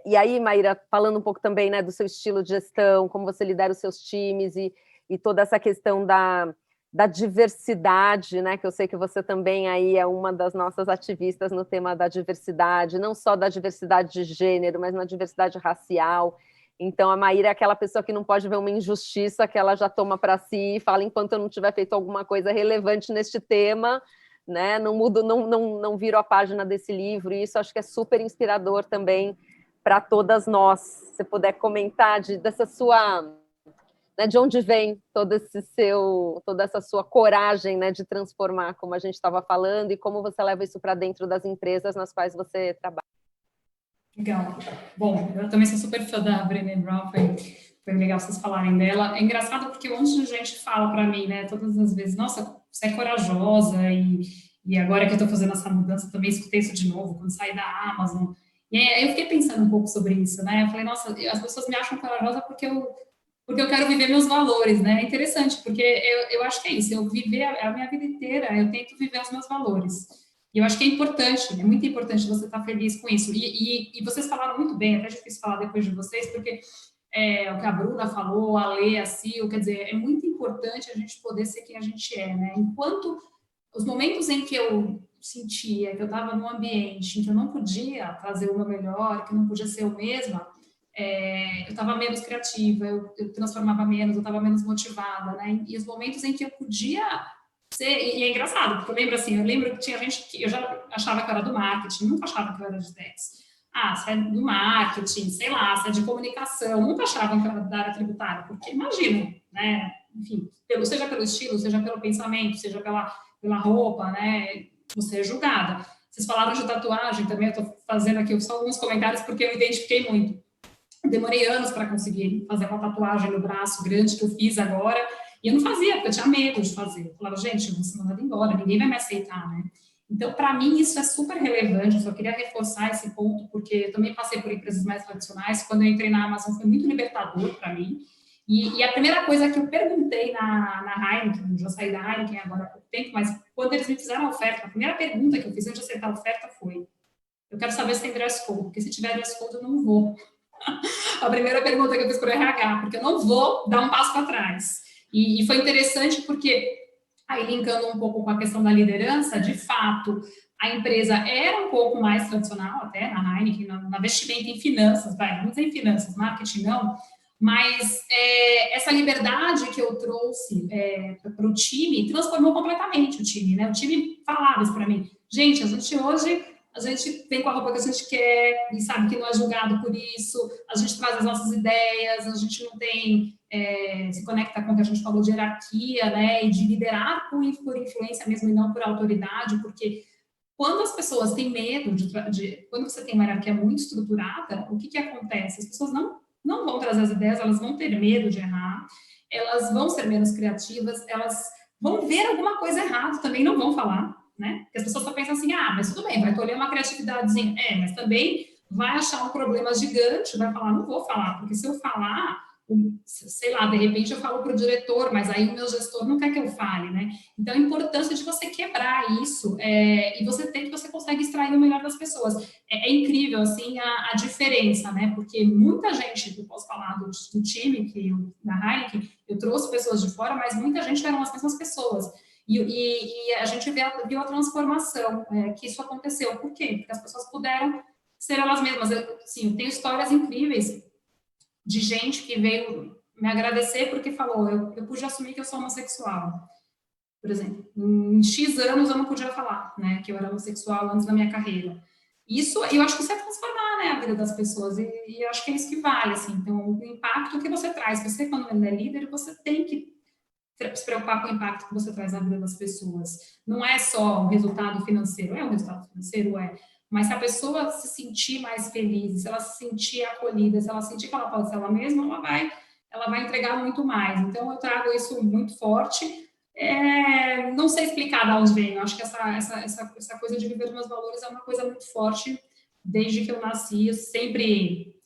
E aí, Maíra, falando um pouco também, né, do seu estilo de gestão, como você lidera os seus times e toda essa questão da diversidade, né, que eu sei que você também aí é uma das nossas ativistas no tema da diversidade, não só da diversidade de gênero, mas na diversidade racial. Então, a Maíra é aquela pessoa que não pode ver uma injustiça que ela já toma para si e fala, enquanto eu não tiver feito alguma coisa relevante neste tema, né? Não mudo, não viro a página desse livro, e isso acho que é super inspirador também para todas nós. Se você puder comentar dessa sua, né, de onde vem toda essa sua coragem, né, de transformar, como a gente estava falando, e como você leva isso para dentro das empresas nas quais você trabalha. Legal. Bom, eu também sou super fã da Brené Brown, foi legal vocês falarem dela. É engraçado porque um monte de gente fala para mim, né, todas as vezes, nossa, você é corajosa, e agora que eu estou fazendo essa mudança, também escutei isso de novo, quando saí da Amazon. E aí eu fiquei pensando um pouco sobre isso, né? Eu falei, nossa, as pessoas me acham corajosa porque eu quero viver meus valores, né? É interessante, porque eu acho que é isso, eu viver a minha vida inteira, eu tento viver os meus valores. E eu acho que é importante, é muito importante você estar feliz com isso. E vocês falaram muito bem, até difícil falar depois de vocês, porque o que a Bruna falou, a Lê, a Sil, quer dizer, é muito importante a gente poder ser quem a gente é, né? Enquanto os momentos em que eu sentia que eu estava num ambiente em que eu não podia trazer o meu melhor, que eu não podia ser eu mesma, eu estava menos criativa, eu transformava menos, eu estava menos motivada, né? E os momentos em que eu podia ser... E é engraçado, porque eu lembro que tinha gente que eu já achava que eu era do marketing, nunca achava que eu era de DEX. Você é do marketing, sei lá, você é de comunicação, nunca achava que eu era da área tributária, porque imagina, né? Enfim, seja pelo estilo, seja pelo pensamento, seja pela roupa, né? Você é julgada. Vocês falaram de tatuagem também, eu estou fazendo aqui só alguns comentários porque eu identifiquei muito. Eu demorei anos para conseguir fazer uma tatuagem no braço grande que eu fiz agora, e eu não fazia, porque eu tinha medo de fazer. Eu falava, gente, eu vou ser mandada embora, ninguém vai me aceitar, né? Então, para mim, isso é super relevante, eu só queria reforçar esse ponto, porque eu também passei por empresas mais tradicionais, quando eu entrei na Amazon foi muito libertador para mim. E a primeira coisa que eu perguntei na Heineken, já saí da Heineken agora há pouco tempo, mas quando eles me fizeram a oferta, a primeira pergunta que eu fiz antes de aceitar a oferta foi: eu quero saber se tem dress code, porque se tiver dress code eu não vou. A primeira pergunta que eu fiz para o RH, porque eu não vou dar um passo para trás. E foi interessante porque, aí linkando um pouco com a questão da liderança, de fato, a empresa era um pouco mais tradicional, até na Heineken, na vestimenta em finanças, vamos dizer em finanças, marketing não, mas essa liberdade que eu trouxe para o time transformou completamente o time, né? O time falava isso para mim. Gente, hoje a gente vem com a roupa que a gente quer e sabe que não é julgado por isso, a gente traz as nossas ideias, a gente não tem... se conecta com o que a gente falou de hierarquia, né? E de liderar por influência mesmo e não por autoridade, porque quando as pessoas têm medo quando você tem uma hierarquia muito estruturada, o que acontece? As pessoas não vão trazer as ideias, elas vão ter medo de errar, elas vão ser menos criativas, elas vão ver alguma coisa errada, também não vão falar, né? Porque as pessoas só pensam assim, mas tudo bem, vai colher uma criatividadezinha, mas também vai achar um problema gigante, vai falar, não vou falar, porque se eu falar, sei lá, de repente eu falo para o diretor, mas aí o meu gestor não quer que eu fale, né? Então, a importância de você quebrar isso e você consegue extrair o melhor das pessoas. É incrível, assim, a diferença, né? Porque muita gente, eu posso falar do time, da Heineken, eu trouxe pessoas de fora, mas muita gente eram as mesmas pessoas. E a gente viu a transformação que isso aconteceu. Por quê? Porque as pessoas puderam ser elas mesmas. Eu tenho histórias incríveis de gente que veio me agradecer porque falou, eu pude assumir que eu sou homossexual. Por exemplo, em X anos eu não podia falar, né, que eu era homossexual antes da minha carreira. Isso, eu acho que isso é transformar, né, a vida das pessoas, e eu acho que é isso que vale, assim. Então, o impacto que você traz, você quando é líder, você tem que se preocupar com o impacto que você traz na vida das pessoas. Não é só o resultado financeiro, é o resultado financeiro, mas se a pessoa se sentir mais feliz, se ela se sentir acolhida, se ela sentir que ela pode ser ela mesma, ela vai entregar muito mais. Então, eu trago isso muito forte. Não sei explicar de onde vem. Eu acho que essa coisa de viver meus valores é uma coisa muito forte desde que eu nasci.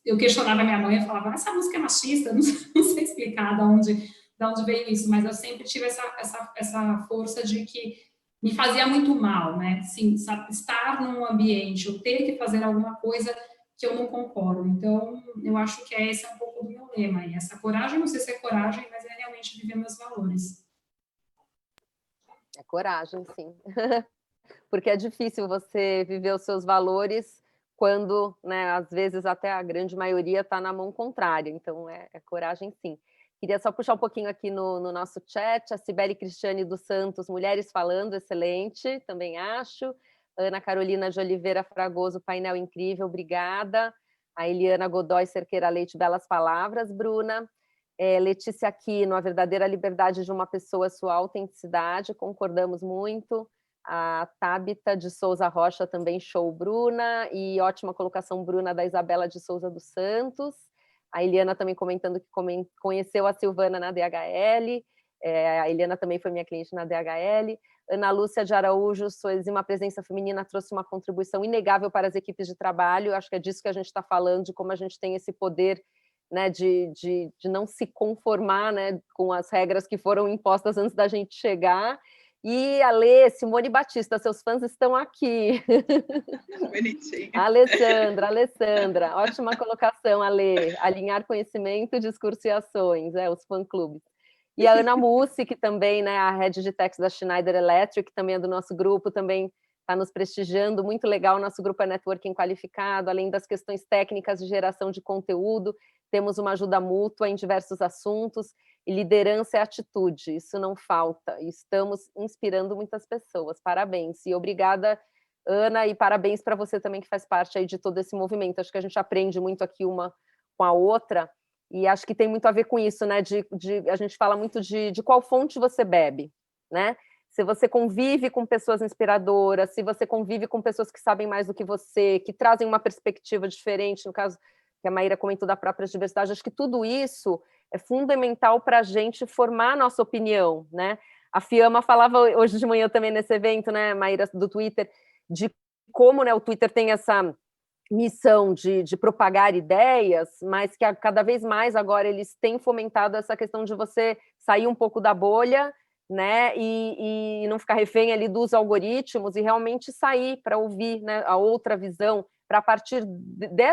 Eu questionava minha mãe, eu falava, essa música é machista, não sei explicar de onde veio isso, mas eu sempre tive essa força de que me fazia muito mal, né? Sim, estar num ambiente, eu ter que fazer alguma coisa que eu não concordo. Então, eu acho que esse é um pouco do meu lema. E essa coragem, não sei se é coragem, mas é realmente viver meus valores. É coragem, sim. Porque é difícil você viver os seus valores quando, né, às vezes até a grande maioria está na mão contrária. Então, é coragem, sim. Queria só puxar um pouquinho aqui no nosso chat, a Cibele Cristiane dos Santos, Mulheres Falando, excelente, também acho. Ana Carolina de Oliveira Fragoso, painel incrível, obrigada. A Eliana Godoy Cerqueira Leite, belas palavras, Bruna. Letícia Aquino, a verdadeira liberdade de uma pessoa, sua autenticidade, concordamos muito. A Tabita de Souza Rocha, também show, Bruna. E ótima colocação, Bruna, da Isabela de Souza dos Santos. A Eliana também comentando que conheceu a Silvana na DHL. A Eliana também foi minha cliente na DHL. Ana Lúcia de Araújo, sua exímia presença feminina trouxe uma contribuição inegável para as equipes de trabalho. Acho que é disso que a gente está falando, de como a gente tem esse poder, né, de não se conformar, né, com as regras que foram impostas antes da gente chegar. E Ale, Simone Batista, seus fãs estão aqui. Bonitinho. Alessandra, ótima colocação, Ale. Alinhar conhecimento, discurso e ações, os fã-clubes. E a Ana Mussi, que também, né, a Head de Techs da Schneider Electric, também é do nosso grupo, também está nos prestigiando, muito legal, nosso grupo é networking qualificado, além das questões técnicas de geração de conteúdo, temos uma ajuda mútua em diversos assuntos, e liderança é atitude, isso não falta, e estamos inspirando muitas pessoas, parabéns, e obrigada, Ana, e parabéns para você também que faz parte aí de todo esse movimento, acho que a gente aprende muito aqui uma com a outra, e acho que tem muito a ver com isso, né, a gente fala muito de qual fonte você bebe, né, se você convive com pessoas inspiradoras, se você convive com pessoas que sabem mais do que você, que trazem uma perspectiva diferente, no caso que a Maíra comentou da própria diversidade, acho que tudo isso é fundamental para a gente formar a nossa opinião, né? A Fiamma falava hoje de manhã também nesse evento, né, Maíra, do Twitter, de como, né, o Twitter tem essa missão de propagar ideias, mas que cada vez mais agora eles têm fomentado essa questão de você sair um pouco da bolha, né, e não ficar refém ali dos algoritmos e realmente sair para ouvir, né, a outra visão, para a partir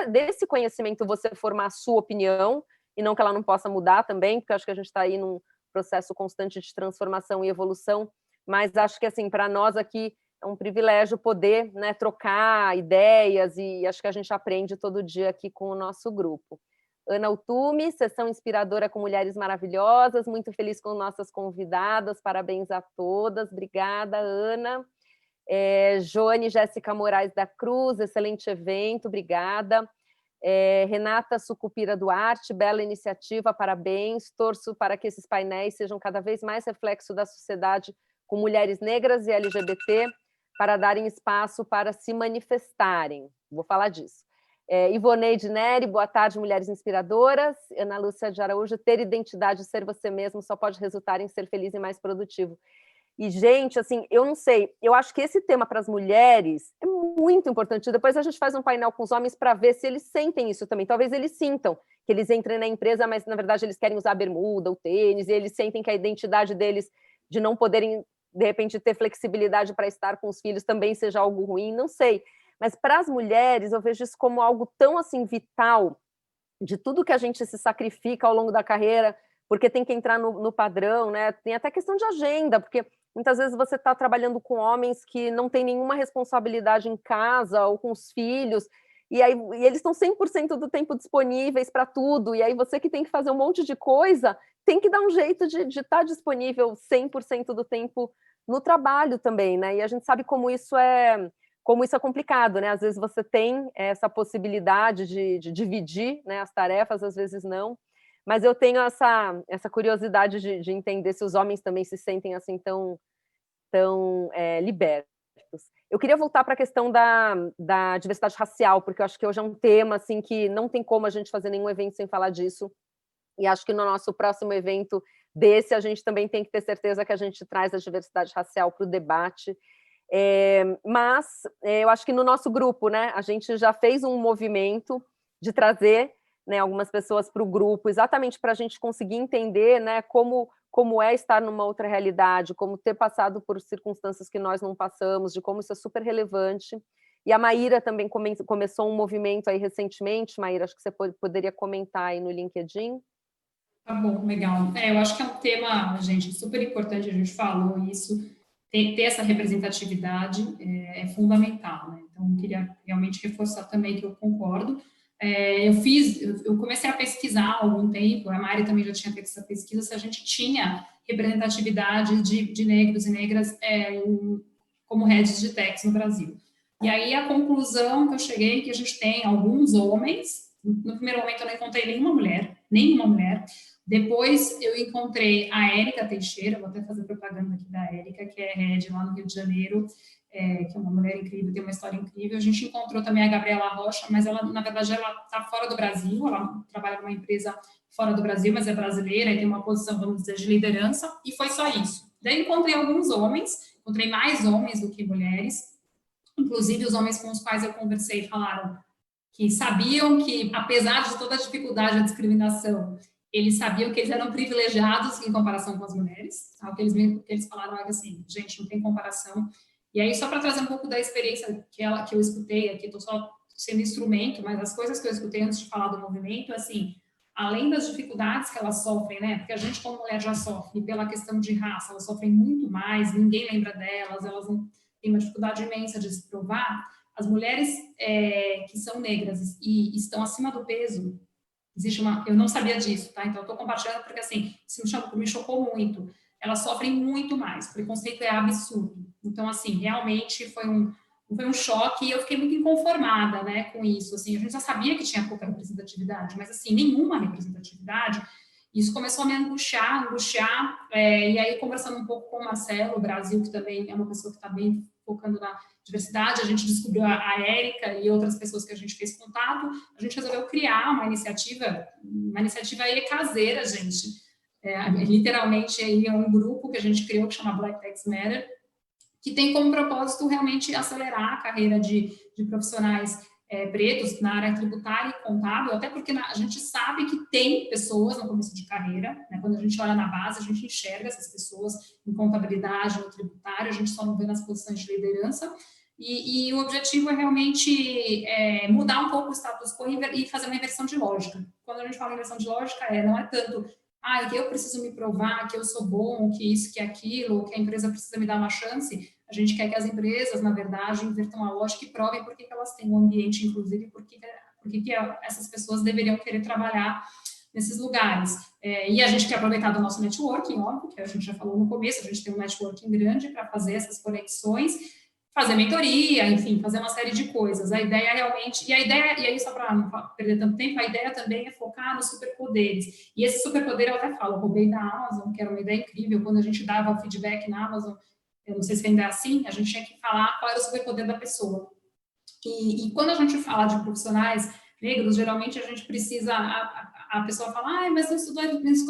desse conhecimento você formar a sua opinião, e não que ela não possa mudar também, porque acho que a gente está aí num processo constante de transformação e evolução, mas acho que, assim, para nós aqui é um privilégio poder, né, trocar ideias, e acho que a gente aprende todo dia aqui com o nosso grupo. Ana Utume, sessão inspiradora com mulheres maravilhosas, muito feliz com nossas convidadas, parabéns a todas, obrigada, Ana. Joane Jéssica Moraes da Cruz, excelente evento, obrigada. Renata Sucupira Duarte, bela iniciativa, parabéns, torço para que esses painéis sejam cada vez mais reflexo da sociedade com mulheres negras e LGBT, para darem espaço para se manifestarem, vou falar disso. Ivoneide Neri, boa tarde, mulheres inspiradoras. Ana Lúcia de Araújo, ter identidade, ser você mesmo, só pode resultar em ser feliz e mais produtivo. E, gente, assim, eu não sei, eu acho que esse tema para as mulheres é muito importante. Depois a gente faz um painel com os homens para ver se eles sentem isso também. Talvez eles sintam que eles entrem na empresa, mas na verdade eles querem usar a bermuda, o tênis, e eles sentem que a identidade deles, de não poderem, de repente, ter flexibilidade para estar com os filhos, também seja algo ruim, não sei. Mas para as mulheres, eu vejo isso como algo tão assim vital, de tudo que a gente se sacrifica ao longo da carreira, porque tem que entrar no padrão, né? Tem até questão de agenda, porque muitas vezes você está trabalhando com homens que não têm nenhuma responsabilidade em casa ou com os filhos, e eles estão 100% do tempo disponíveis para tudo, e aí você que tem que fazer um monte de coisa, tem que dar um jeito de estar disponível 100% do tempo no trabalho também, né? E a gente sabe como isso é complicado, né? Às vezes você tem essa possibilidade de dividir, né, as tarefas, às vezes não, mas eu tenho essa curiosidade de entender se os homens também se sentem assim tão libertos. Eu queria voltar para a questão da diversidade racial, porque eu acho que hoje é um tema assim, que não tem como a gente fazer nenhum evento sem falar disso, e acho que no nosso próximo evento desse, a gente também tem que ter certeza que a gente traz a diversidade racial para o debate. Mas eu acho que no nosso grupo, né, a gente já fez um movimento de trazer, né, algumas pessoas para o grupo, exatamente para a gente conseguir entender, né, como é estar numa outra realidade, como ter passado por circunstâncias que nós não passamos, de como isso é super relevante. E a Maíra também começou um movimento aí recentemente. Maíra, acho que você poderia comentar aí no LinkedIn. Tá bom, legal. Eu acho que é um tema, gente, super importante, a gente falou isso, ter essa representatividade é fundamental, né? Então, eu queria realmente reforçar também que eu concordo. Eu comecei a pesquisar há algum tempo, a Mari também já tinha feito essa pesquisa, se a gente tinha representatividade de negros e negras como heads de techs no Brasil. E aí a conclusão que eu cheguei é que a gente tem alguns homens, no primeiro momento eu não encontrei nenhuma mulher, depois eu encontrei a Érica Teixeira, vou até fazer propaganda aqui da Érica, que é head lá no Rio de Janeiro, que é uma mulher incrível, tem uma história incrível. A gente encontrou também a Gabriela Rocha, mas ela, na verdade, ela está fora do Brasil, ela trabalha numa empresa fora do Brasil, mas é brasileira e tem uma posição, vamos dizer, de liderança, e foi só isso. Daí encontrei alguns homens, encontrei mais homens do que mulheres, inclusive os homens com os quais eu conversei falaram que sabiam que, apesar de toda a dificuldade e a discriminação, eles sabiam que eles eram privilegiados em comparação com as mulheres. Tá? O que eles falaram era assim, gente, não tem comparação. E aí, só para trazer um pouco da experiência que eu escutei aqui, estou só sendo instrumento, mas as coisas que eu escutei antes de falar do movimento, assim, além das dificuldades que elas sofrem, né? Porque a gente, como mulher, já sofre, e pela questão de raça, elas sofrem muito mais, ninguém lembra delas, elas não têm uma dificuldade imensa de se provar. As mulheres que são negras e estão acima do peso, eu não sabia disso, tá? Então, eu estou compartilhando porque, assim, isso me chocou muito. Elas sofrem muito mais, o preconceito é absurdo. Então, assim, realmente foi um choque e eu fiquei muito inconformada, né, com isso. Assim, a gente já sabia que tinha pouca representatividade, mas, assim, nenhuma representatividade. Isso começou a me angustiar, e aí, conversando um pouco com o Marcelo, o Brasil, que também é uma pessoa que está bem focando na diversidade, a gente descobriu a Érica e outras pessoas que a gente fez contato, a gente resolveu criar uma iniciativa aí caseira, gente, literalmente aí é um grupo que a gente criou que chama Black Techs Matter, que tem como propósito realmente acelerar a carreira de profissionais pretos na área tributária e contábil, até porque a gente sabe que tem pessoas no começo de carreira, né? Quando a gente olha na base, a gente enxerga essas pessoas em contabilidade, no tributário, a gente só não vê nas posições de liderança, e o objetivo é realmente mudar um pouco o status quo e fazer uma inversão de lógica. Quando a gente fala em inversão de lógica, não é tanto que eu preciso me provar, que eu sou bom, que isso, que aquilo, que a empresa precisa me dar uma chance. A gente quer que as empresas, na verdade, invertam a lógica e provem por que elas têm um ambiente inclusivo e por que essas pessoas deveriam querer trabalhar nesses lugares. E a gente quer aproveitar do nosso networking, óbvio, que a gente já falou no começo, a gente tem um networking grande para fazer essas conexões, fazer mentoria, enfim, fazer uma série de coisas. A ideia realmente... E aí, só para não perder tanto tempo, a ideia também é focar nos superpoderes. E esse superpoder, eu até falo, eu roubei da Amazon, que era uma ideia incrível, quando a gente dava o feedback na Amazon, eu não sei se ainda é assim, a gente tinha que falar qual era o superpoder da pessoa. E quando a gente fala de profissionais negros, geralmente a gente precisa... A pessoa fala, mas eu estudo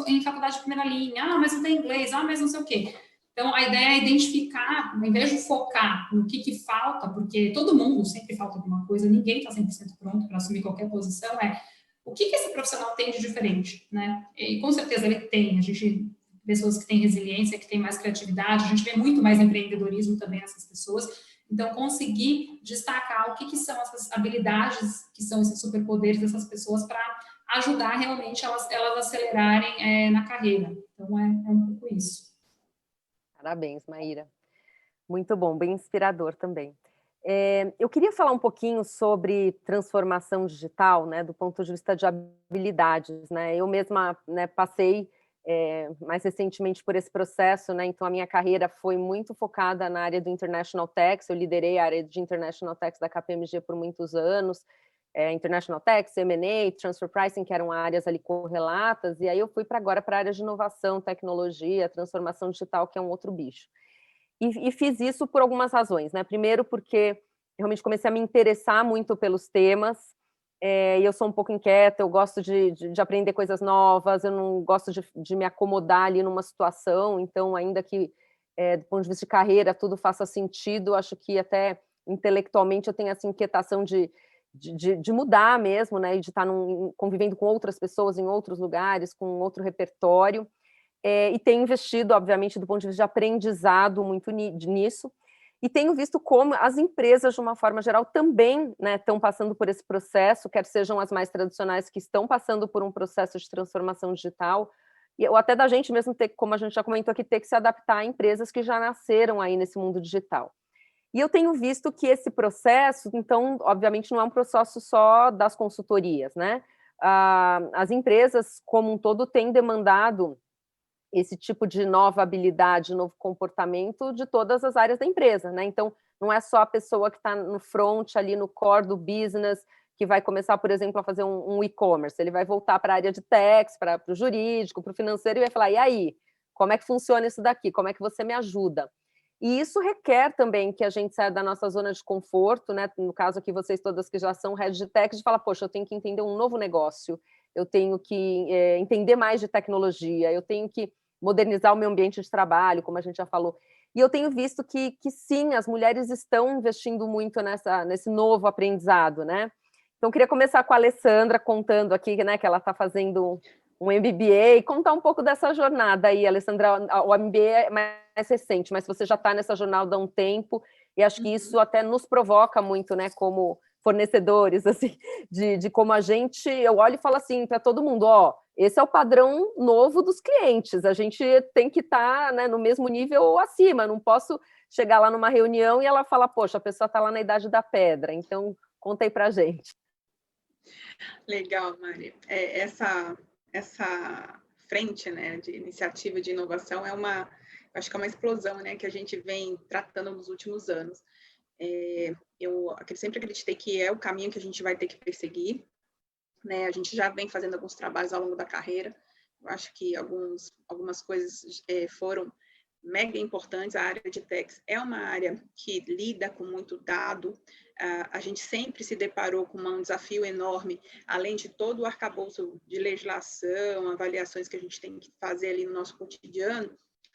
em faculdade de primeira linha, mas eu tenho inglês, mas não sei o quê. Então, a ideia é identificar, ao invés de focar no que falta, porque todo mundo sempre falta alguma coisa, ninguém está 100% pronto para assumir qualquer posição, o que esse profissional tem de diferente, né? E com certeza ele tem, a gente, pessoas que têm resiliência, que têm mais criatividade, a gente vê muito mais empreendedorismo também nessas pessoas. Então, conseguir destacar o que são essas habilidades, que são esses superpoderes dessas pessoas para ajudar realmente elas acelerarem na carreira. Então, é um pouco isso. Parabéns, Maíra. Muito bom, bem inspirador também. Eu queria falar um pouquinho sobre transformação digital, né, do ponto de vista de habilidades, né? Eu mesma, né, passei mais recentemente por esse processo, né? Então a minha carreira foi muito focada na área do International Tax. Eu liderei a área de International Tax da KPMG por muitos anos. International Tax, M&A, Transfer Pricing, que eram áreas ali correlatas, e aí eu fui agora para a área de inovação, tecnologia, transformação digital, que é um outro bicho. E fiz isso por algumas razões, né? Primeiro, porque realmente comecei a me interessar muito pelos temas, e eu sou um pouco inquieta, eu gosto de aprender coisas novas, eu não gosto de me acomodar ali numa situação, então, ainda que, do ponto de vista de carreira, tudo faça sentido, acho que até intelectualmente eu tenho essa inquietação de mudar mesmo, né? E de estar convivendo com outras pessoas em outros lugares, com outro repertório. E tenho investido, obviamente, do ponto de vista de aprendizado muito nisso, e tenho visto como as empresas, de uma forma geral, também, né, estão passando por esse processo, quer sejam as mais tradicionais que estão passando por um processo de transformação digital, ou até da gente mesmo ter, como a gente já comentou aqui, ter que se adaptar a empresas que já nasceram aí nesse mundo digital. E eu tenho visto que esse processo, então, obviamente, não é um processo só das consultorias, né? As empresas, como um todo, têm demandado esse tipo de nova habilidade, novo comportamento de todas as áreas da empresa, né? Então, não é só a pessoa que está no front, ali no core do business, que vai começar, por exemplo, a fazer um e-commerce. Ele vai voltar para a área de tax, para o jurídico, para o financeiro, e vai falar, e aí, como é que funciona isso daqui? Como é que você me ajuda? E isso requer também que a gente saia da nossa zona de conforto, né? No caso aqui, vocês todas que já são head de tech, de falar, poxa, eu tenho que entender um novo negócio, eu tenho que entender mais de tecnologia, eu tenho que modernizar o meu ambiente de trabalho, como a gente já falou. E eu tenho visto que sim, as mulheres estão investindo muito nesse novo aprendizado, né? Então, eu queria começar com a Alessandra contando aqui, né, que ela está fazendo um MBA, e contar um pouco dessa jornada aí, Alessandra. O MBA é mais recente, mas você já está nessa jornada há um tempo, e acho que isso até nos provoca muito, né, como fornecedores, assim, de como a gente, eu olho e falo assim para todo mundo, ó, esse é o padrão novo dos clientes, a gente tem que estar, né, no mesmo nível ou acima, não posso chegar lá numa reunião e ela falar, poxa, a pessoa está lá na idade da pedra, então conta aí para a gente. Legal, Mari. Essa frente, né, de iniciativa de inovação acho que é uma explosão, né, que a gente vem tratando nos últimos anos. Eu sempre acreditei que é o caminho que a gente vai ter que perseguir, né? A gente já vem fazendo alguns trabalhos ao longo da carreira. Eu acho que algumas coisas foram mega importantes. A área de tax é uma área que lida com muito dado. A gente sempre se deparou com um desafio enorme, além de todo o arcabouço de legislação, avaliações que a gente tem que fazer ali no nosso cotidiano,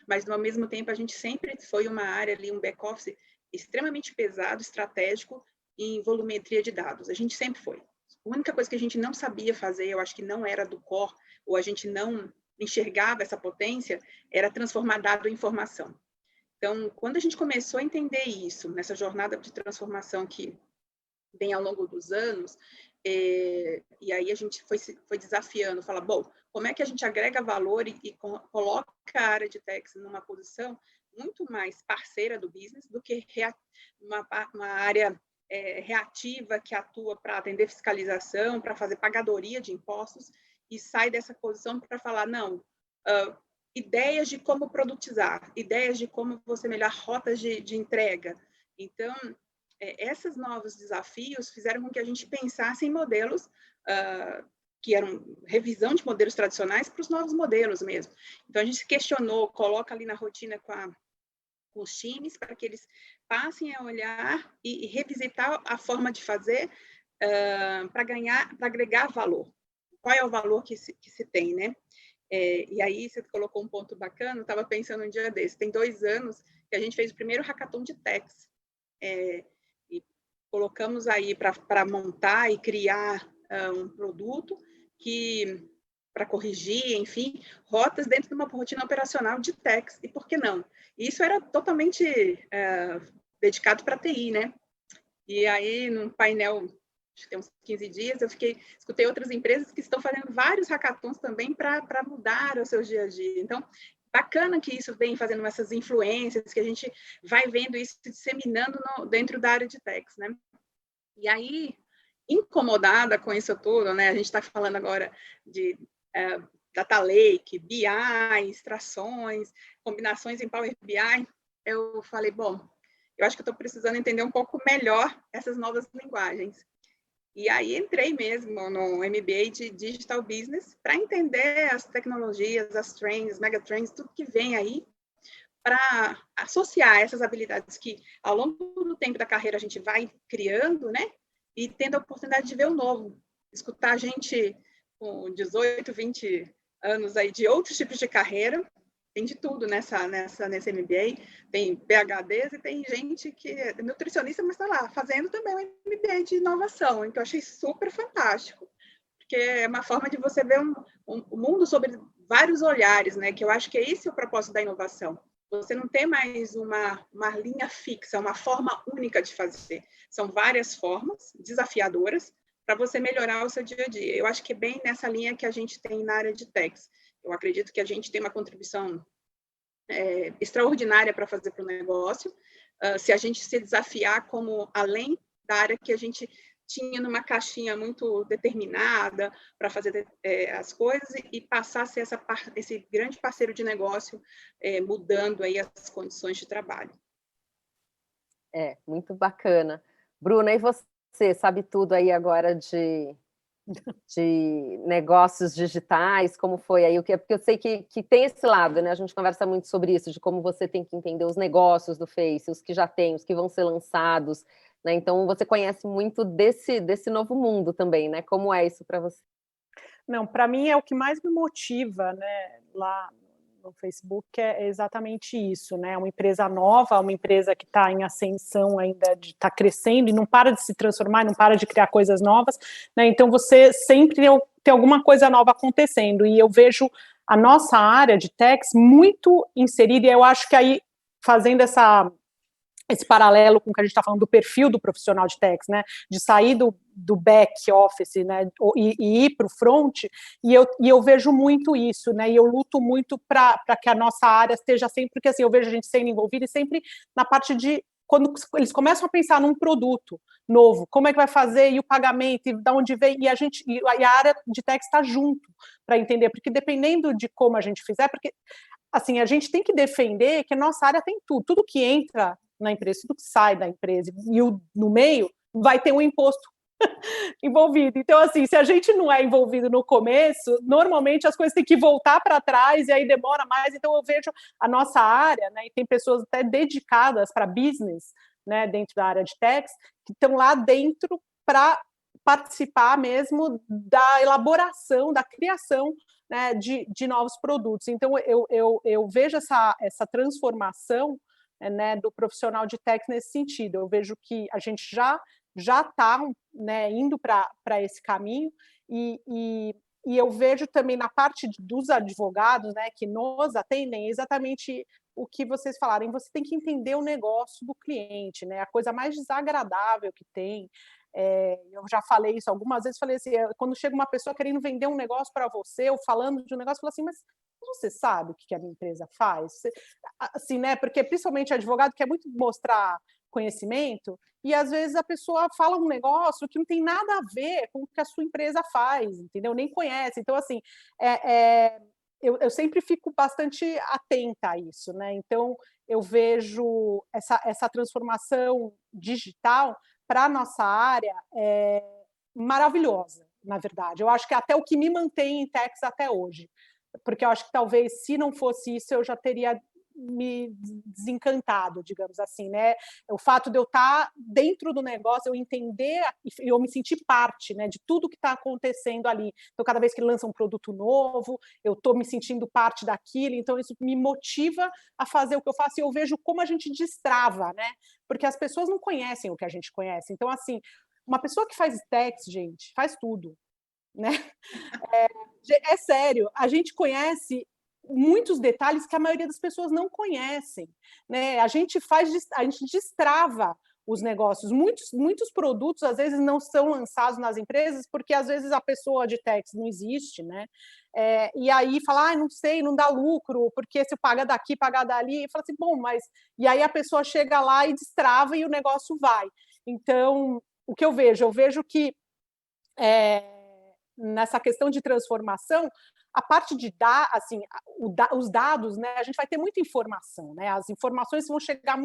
mas, ao mesmo tempo, a gente sempre foi uma área ali, um back-office extremamente pesado, estratégico, em volumetria de dados. A gente sempre foi. A única coisa que a gente não sabia fazer, eu acho que não era do core, ou a gente não enxergava essa potência, era transformar dado em informação. Então, quando a gente começou a entender isso, nessa jornada de transformação que vem ao longo dos anos, e aí a gente foi desafiando, fala, bom, como é que a gente agrega valor e coloca a área de tax numa posição muito mais parceira do business do que uma área reativa que atua para atender fiscalização, para fazer pagadoria de impostos, e sai dessa posição para falar, não, ideias de como produtizar, ideias de como você melhorar rotas de entrega. Então, esses novos desafios fizeram com que a gente pensasse em modelos que eram revisão de modelos tradicionais para os novos modelos mesmo. Então, a gente se questionou, coloca ali na rotina com os times, para que eles passem a olhar e revisitar a forma de fazer para agregar valor. Qual é o valor que se tem, né? E aí, você colocou um ponto bacana, eu estava pensando um dia desse, tem 2 anos que a gente fez o primeiro hackathon de tax, e colocamos aí para montar e criar um produto, que para corrigir, enfim, rotas dentro de uma rotina operacional de techs, e por que não? Isso era totalmente dedicado para TI, né? E aí, num painel, acho que tem uns 15 dias, escutei outras empresas que estão fazendo vários hackathons também para mudar o seu dia a dia. Então, bacana que isso vem fazendo essas influências, que a gente vai vendo isso se disseminando dentro da área de techs, né? E aí, incomodada com isso tudo, né? A gente está falando agora de Data Lake, BI, extrações, combinações em Power BI. Eu falei, bom, eu acho que eu estou precisando entender um pouco melhor essas novas linguagens. E aí entrei mesmo no MBA de Digital Business para entender as tecnologias, as trends, megatrends, tudo que vem aí, para associar essas habilidades que, ao longo do tempo da carreira, a gente vai criando, né? E tendo a oportunidade de ver o novo. Escutar gente com 18, 20 anos aí de outros tipos de carreira, tem de tudo nesse MBA, tem PhDs e tem gente que é nutricionista, mas está lá fazendo também um MBA de inovação, então eu achei super fantástico, porque é uma forma de você ver o mundo sobre vários olhares, né? Que eu acho que é esse o propósito da inovação. Você não tem mais uma linha fixa, uma forma única de fazer. São várias formas desafiadoras para você melhorar o seu dia a dia. Eu acho que é bem nessa linha que a gente tem na área de techs. Eu acredito que a gente tem uma contribuição extraordinária para fazer para o negócio, se a gente se desafiar como além da área que a gente tinha numa caixinha muito determinada para fazer as coisas e passar a ser esse grande parceiro de negócio, mudando aí as condições de trabalho. Muito bacana. Bruna, e você sabe tudo aí agora de negócios digitais, como foi aí? Porque eu sei que tem esse lado, né? A gente conversa muito sobre isso, de como você tem que entender os negócios do Face, os que já tem, os que vão ser lançados, né? Então, você conhece muito desse novo mundo também, né? Como é isso para você? Não, para mim é o que mais me motiva, né, lá no Facebook, é exatamente isso, né? Uma empresa nova, uma empresa que está em ascensão ainda, está crescendo e não para de se transformar, não para de criar coisas novas, né? Então você sempre tem alguma coisa nova acontecendo, e eu vejo a nossa área de techs muito inserida, e eu acho que aí, fazendo esse paralelo com o que a gente está falando do perfil do profissional de techs, né, de sair do back office, né, e ir para o front, e eu vejo muito isso, né, e eu luto muito para que a nossa área esteja sempre, porque assim, eu vejo a gente sendo envolvida e sempre na parte de, quando eles começam a pensar num produto novo, como é que vai fazer, e o pagamento, e de onde vem, e a área de techs está junto, para entender, porque dependendo de como a gente fizer, porque assim, a gente tem que defender que a nossa área tem tudo que entra na empresa, tudo que sai da empresa, e no meio vai ter um imposto envolvido. Então, assim, se a gente não é envolvido no começo, normalmente as coisas têm que voltar para trás e aí demora mais. Então, eu vejo a nossa área, né, e tem pessoas até dedicadas para business, né, dentro da área de techs, que estão lá dentro para participar mesmo da elaboração, da criação, né, de novos produtos. Então, eu vejo essa transformação, né, do profissional de techs nesse sentido. Eu vejo que a gente já está, né, indo para esse caminho, e eu vejo também na parte dos advogados, né, que nos atendem, exatamente o que vocês falaram. Você tem que entender o negócio do cliente, né, a coisa mais desagradável que tem. Eu já falei isso algumas vezes, falei assim, quando chega uma pessoa querendo vender um negócio para você, ou falando de um negócio, fala assim, mas você sabe o que a minha empresa faz? Assim, né, porque principalmente advogado quer muito mostrar conhecimento, e às vezes a pessoa fala um negócio que não tem nada a ver com o que a sua empresa faz, entendeu? Nem conhece. Então, assim, eu sempre fico bastante atenta a isso, né? Então, eu vejo essa transformação digital para a nossa área maravilhosa, na verdade. Eu acho que até o que me mantém em techs até hoje, porque eu acho que talvez, se não fosse isso, eu já teria me desencantado, digamos assim, né? O fato de eu estar dentro do negócio, eu entender e eu me sentir parte, né, de tudo que está acontecendo ali. Então, cada vez que lança um produto novo, eu estou me sentindo parte daquilo, então isso me motiva a fazer o que eu faço, e eu vejo como a gente destrava, né? Porque as pessoas não conhecem o que a gente conhece. Então, assim, uma pessoa que faz techs, gente, faz tudo. né? É sério, a gente conhece muitos detalhes que a maioria das pessoas não conhecem, né? A gente destrava os negócios. Muitos produtos, às vezes, não são lançados nas empresas, porque, às vezes, a pessoa de tax não existe, né? E aí fala, não sei, não dá lucro, porque se paga daqui, paga dali, e fala assim, bom, mas... E aí a pessoa chega lá e destrava e o negócio vai. Então, o que eu vejo que nessa questão de transformação, a parte de dar, assim, os dados, né, a gente vai ter muita informação, né, as informações vão chegar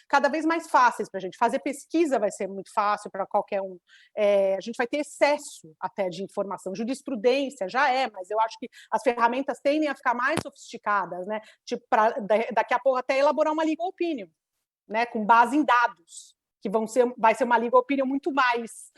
cada vez mais fáceis para a gente, fazer pesquisa vai ser muito fácil para qualquer um, a gente vai ter excesso até de informação, jurisprudência já mas eu acho que as ferramentas tendem a ficar mais sofisticadas, né, tipo, daqui a pouco até elaborar uma legal opinion, né, com base em dados, que vai ser uma legal opinion muito mais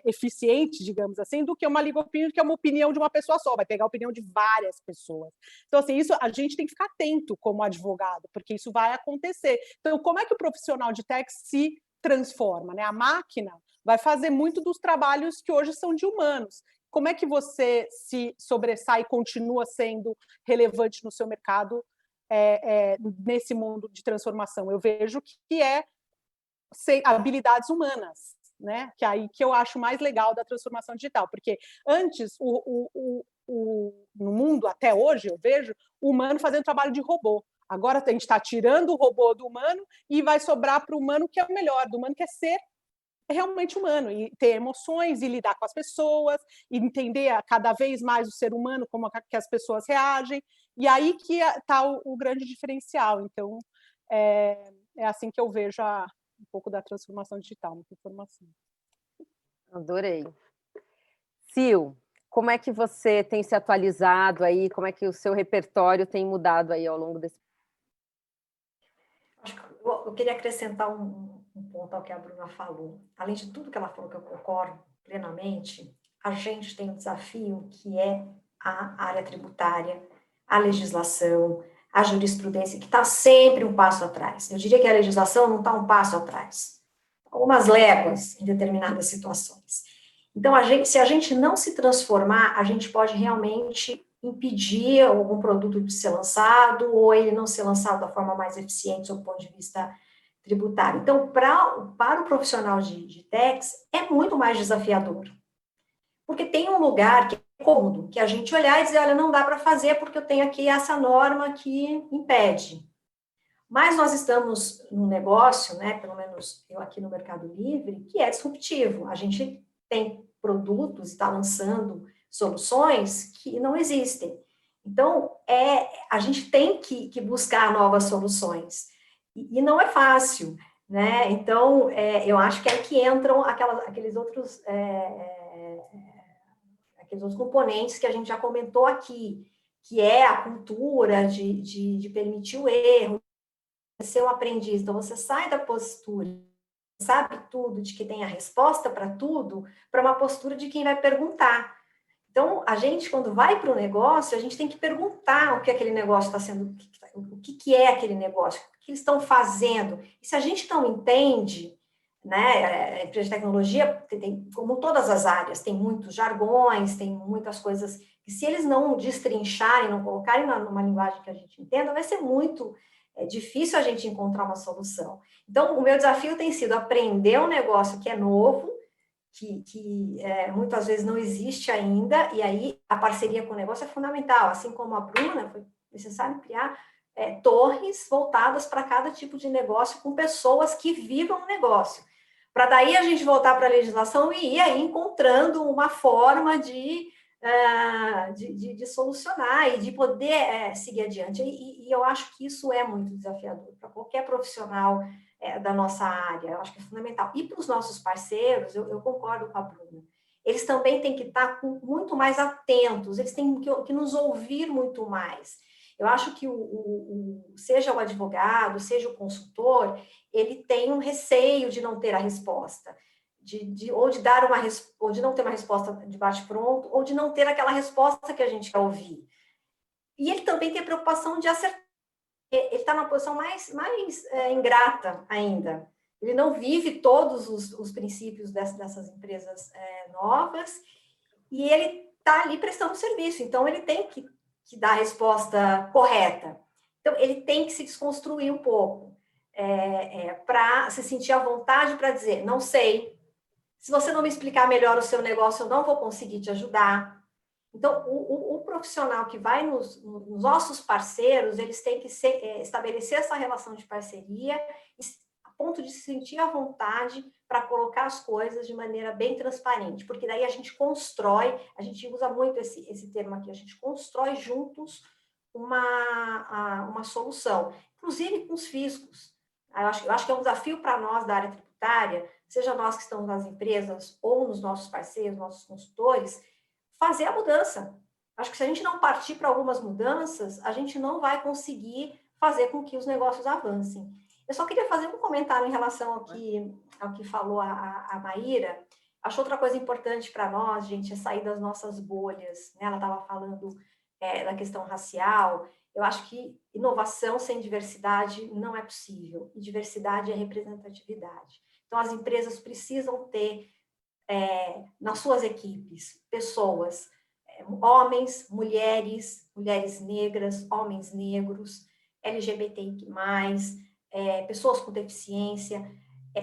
eficiente, digamos assim, do que uma legal opinion, que é uma opinião de uma pessoa só, vai pegar a opinião de várias pessoas. Então, assim, isso a gente tem que ficar atento como advogado, porque isso vai acontecer. Então, como é que o profissional de tax se transforma, né? A máquina vai fazer muito dos trabalhos que hoje são de humanos. Como é que você se sobressai e continua sendo relevante no seu mercado nesse mundo de transformação? Eu vejo que habilidades humanas, né? Que é aí que eu acho mais legal da transformação digital, porque antes, no mundo, até hoje, eu vejo o humano fazendo trabalho de robô. Agora a gente está tirando o robô do humano e vai sobrar para o humano que é o melhor, do humano que é ser realmente humano, e ter emoções, e lidar com as pessoas, e entender cada vez mais o ser humano, como que as pessoas reagem, e aí que está o grande diferencial. Então, é assim que eu vejo um pouco da transformação digital, muita informação. Adorei. Sil, como é que você tem se atualizado aí? Como é que o seu repertório tem mudado aí ao longo desse... Eu queria acrescentar um ponto ao que a Bruna falou. Além de tudo que ela falou, que eu concordo plenamente, a gente tem um desafio que é a área tributária, a legislação, a jurisprudência, que está sempre um passo atrás. Eu diria que a legislação não está um passo atrás, algumas léguas em determinadas situações. Então, se a gente não se transformar, a gente pode realmente impedir algum produto de ser lançado ou ele não ser lançado da forma mais eficiente do ponto de vista tributário. Então, para o profissional de tax, é muito mais desafiador, porque tem um lugar que é cômodo, que a gente olhar e dizer, olha, não dá para fazer porque eu tenho aqui essa norma que impede. Mas nós estamos num negócio, né, pelo menos eu aqui no Mercado Livre, que é disruptivo. A gente tem produtos, está lançando soluções que não existem. Então, a gente tem que buscar novas soluções. E não é fácil, né? Então, eu acho que é que entram aqueles outros componentes que a gente já comentou aqui, que é a cultura de permitir o erro, ser um aprendiz. Então, você sai da postura, sabe tudo, de que tem a resposta para tudo, para uma postura de quem vai perguntar. Então, a gente, quando vai para o negócio, a gente tem que perguntar o que aquele negócio está sendo, o que é aquele negócio, o que eles estão fazendo. E se a gente não entende, né, a empresa de tecnologia, tem, como todas as áreas, tem muitos jargões, tem muitas coisas que, se eles não destrincharem, não colocarem numa linguagem que a gente entenda, vai ser muito difícil a gente encontrar uma solução. Então, o meu desafio tem sido aprender um negócio que é novo, que muitas vezes não existe ainda, e aí a parceria com o negócio é fundamental. Assim como a Bruna, foi necessário criar torres voltadas para cada tipo de negócio, com pessoas que vivam o negócio. Para daí a gente voltar para a legislação e ir aí encontrando uma forma de solucionar e de poder seguir adiante. E eu acho que isso é muito desafiador para qualquer profissional da nossa área. Eu acho que é fundamental. E para os nossos parceiros, eu concordo com a Bruna, eles também têm que estar muito mais atentos, eles têm que nos ouvir muito mais. Eu acho que seja o advogado, seja o consultor, ele tem um receio de não ter a resposta, ou de não ter uma resposta de bate-pronto, ou de não ter aquela resposta que a gente quer ouvir. E ele também tem a preocupação de acertar. Ele está numa posição mais ingrata ainda. Ele não vive todos os princípios dessas empresas novas, e ele está ali prestando serviço, então ele tem que dar a resposta correta. Então, ele tem que se desconstruir um pouco, para se sentir à vontade para dizer, não sei, se você não me explicar melhor o seu negócio, eu não vou conseguir te ajudar. Então, o profissional que vai nos nossos parceiros, eles têm que estabelecer essa relação de parceria, a ponto de se sentir à vontade para colocar as coisas de maneira bem transparente, porque daí a gente constrói, a gente usa muito esse termo aqui, a gente constrói juntos uma solução, inclusive com os fiscos. Eu acho que é um desafio para nós da área tributária, seja nós que estamos nas empresas ou nos nossos parceiros, nossos consultores, fazer a mudança. Acho que se a gente não partir para algumas mudanças, a gente não vai conseguir fazer com que os negócios avancem. Eu só queria fazer um comentário em relação ao que falou a Maíra. Acho outra coisa importante para nós, gente, é sair das nossas bolhas, né? Ela estava falando da questão racial. Eu acho que inovação sem diversidade não é possível, e diversidade é representatividade. Então, as empresas precisam ter nas suas equipes pessoas, homens, mulheres negras, homens negros, LGBTI+, pessoas com deficiência,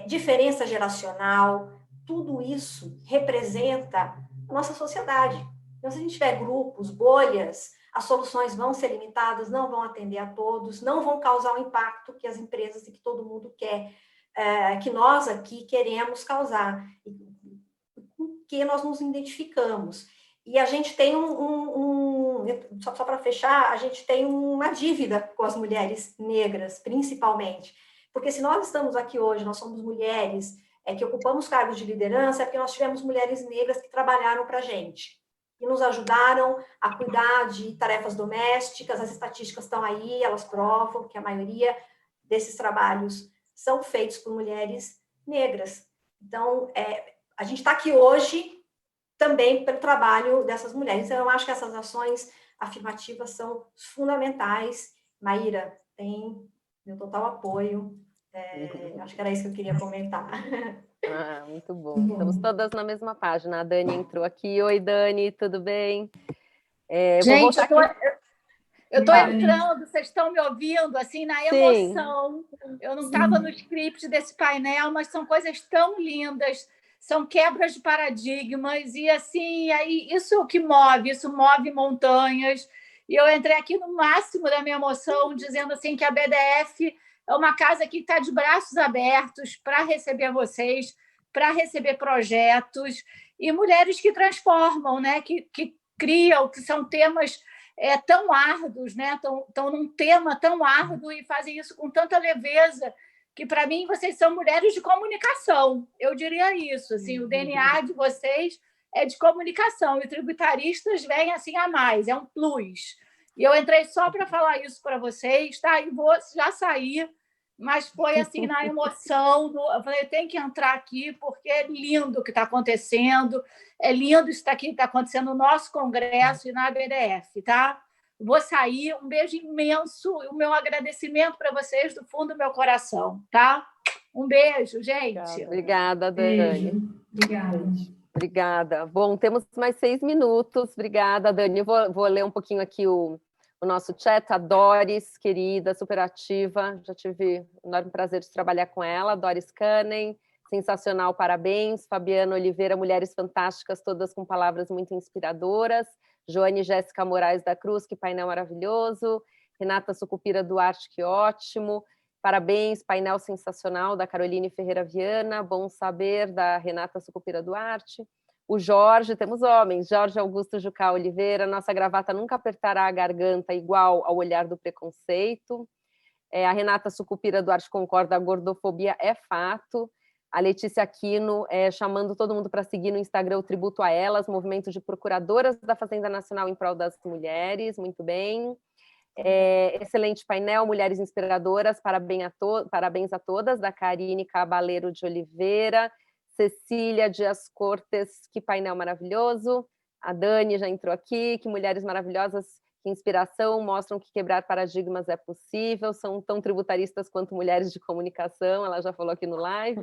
diferença geracional, tudo isso representa a nossa sociedade. Então, se a gente tiver grupos, bolhas, as soluções vão ser limitadas, não vão atender a todos, não vão causar o impacto que as empresas e que todo mundo quer, que nós aqui queremos causar, com que nós nos identificamos. E a gente tem só para fechar, a gente tem uma dívida com as mulheres negras, principalmente, porque se nós estamos aqui hoje, nós somos mulheres que ocupamos cargos de liderança, é porque nós tivemos mulheres negras que trabalharam para a gente, e nos ajudaram a cuidar de tarefas domésticas. As estatísticas estão aí, elas provam que a maioria desses trabalhos são feitos por mulheres negras. Então, a gente está aqui hoje também pelo trabalho dessas mulheres. Então, eu acho que essas ações afirmativas são fundamentais. Maíra, tem meu total apoio. Acho que era isso que eu queria comentar. Muito bom. Estamos todas na mesma página. A Dani entrou aqui. Oi, Dani, tudo bem? Gente, eu estou entrando, vocês estão me ouvindo, assim, na emoção. Sim. Eu não estava no script desse painel, mas são coisas tão lindas, são quebras de paradigmas, e assim, aí, isso move montanhas. E eu entrei aqui no máximo da minha emoção, dizendo assim que a BDF é uma casa que está de braços abertos para receber vocês, para receber projetos, e mulheres que transformam, né? que criam, que são temas tão árduos, né? Estão num tema tão árduo e fazem isso com tanta leveza, que, para mim, vocês são mulheres de comunicação. Eu diria isso. Assim, o DNA de vocês é de comunicação, e tributaristas vêm assim a mais, é um plus. E eu entrei só para falar isso para vocês, tá? E vou já sair, mas foi assim, na emoção. Eu falei, tem que entrar aqui, porque é lindo o que está acontecendo, é lindo isso que está acontecendo no nosso congresso e na BDF, tá? Vou sair, um beijo imenso, e o meu agradecimento para vocês do fundo do meu coração, tá? Um beijo, gente. Obrigada, Dani. Obrigada. Bom, temos mais 6 minutos. Obrigada, Dani. Eu vou ler um pouquinho aqui o nosso chat. A Doris, querida, super ativa. Já tive o enorme prazer de trabalhar com ela. Doris Canem, sensacional, parabéns. Fabiana Oliveira, mulheres fantásticas, todas com palavras muito inspiradoras. Joane Jéssica Moraes da Cruz, que painel maravilhoso. Renata Sucupira Duarte, que ótimo. Parabéns, painel sensacional, da Caroline Ferreira Viana. Bom saber, da Renata Sucupira Duarte. O Jorge, temos homens. Jorge Augusto Jucá Oliveira. Nossa gravata nunca apertará a garganta igual ao olhar do preconceito. A Renata Sucupira Duarte concorda, a gordofobia é fato. A Letícia Aquino chamando todo mundo para seguir no Instagram o Tributo a Elas, movimento de procuradoras da Fazenda Nacional em prol das mulheres. Muito bem. Excelente painel, mulheres inspiradoras, parabéns a todas, da Karine Cabaleiro de Oliveira. Cecília Dias Cortes, que painel maravilhoso. A Dani já entrou aqui, que mulheres maravilhosas, que inspiração, mostram que quebrar paradigmas é possível, são tão tributaristas quanto mulheres de comunicação, ela já falou aqui no live.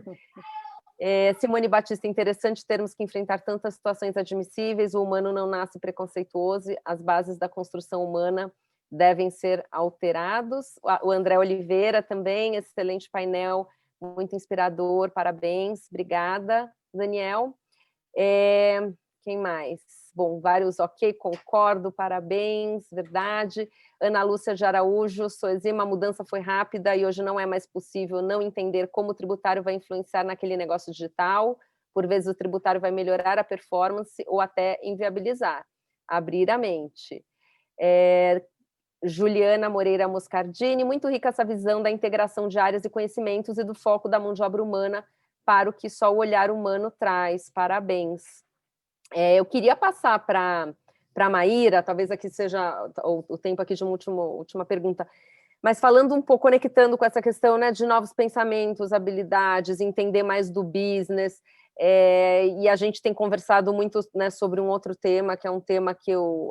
Simone Batista, interessante termos que enfrentar tantas situações admissíveis, o humano não nasce preconceituoso, as bases da construção humana devem ser alterados. O André Oliveira também, excelente painel, muito inspirador, parabéns, obrigada, Daniel. Quem mais? Bom, vários ok, concordo, parabéns, verdade. Ana Lúcia de Araújo, Soezima, a mudança foi rápida e hoje não é mais possível não entender como o tributário vai influenciar naquele negócio digital. Por vezes o tributário vai melhorar a performance ou até inviabilizar. Abrir a mente. Juliana Moreira Moscardini, muito rica essa visão da integração de áreas e conhecimentos e do foco da mão de obra humana para o que só o olhar humano traz. Parabéns. Eu queria passar para a Maíra, talvez aqui seja o tempo aqui de uma última pergunta, mas falando um pouco, conectando com essa questão, né, de novos pensamentos, habilidades, entender mais do business, e a gente tem conversado muito, né, sobre um outro tema, que é um tema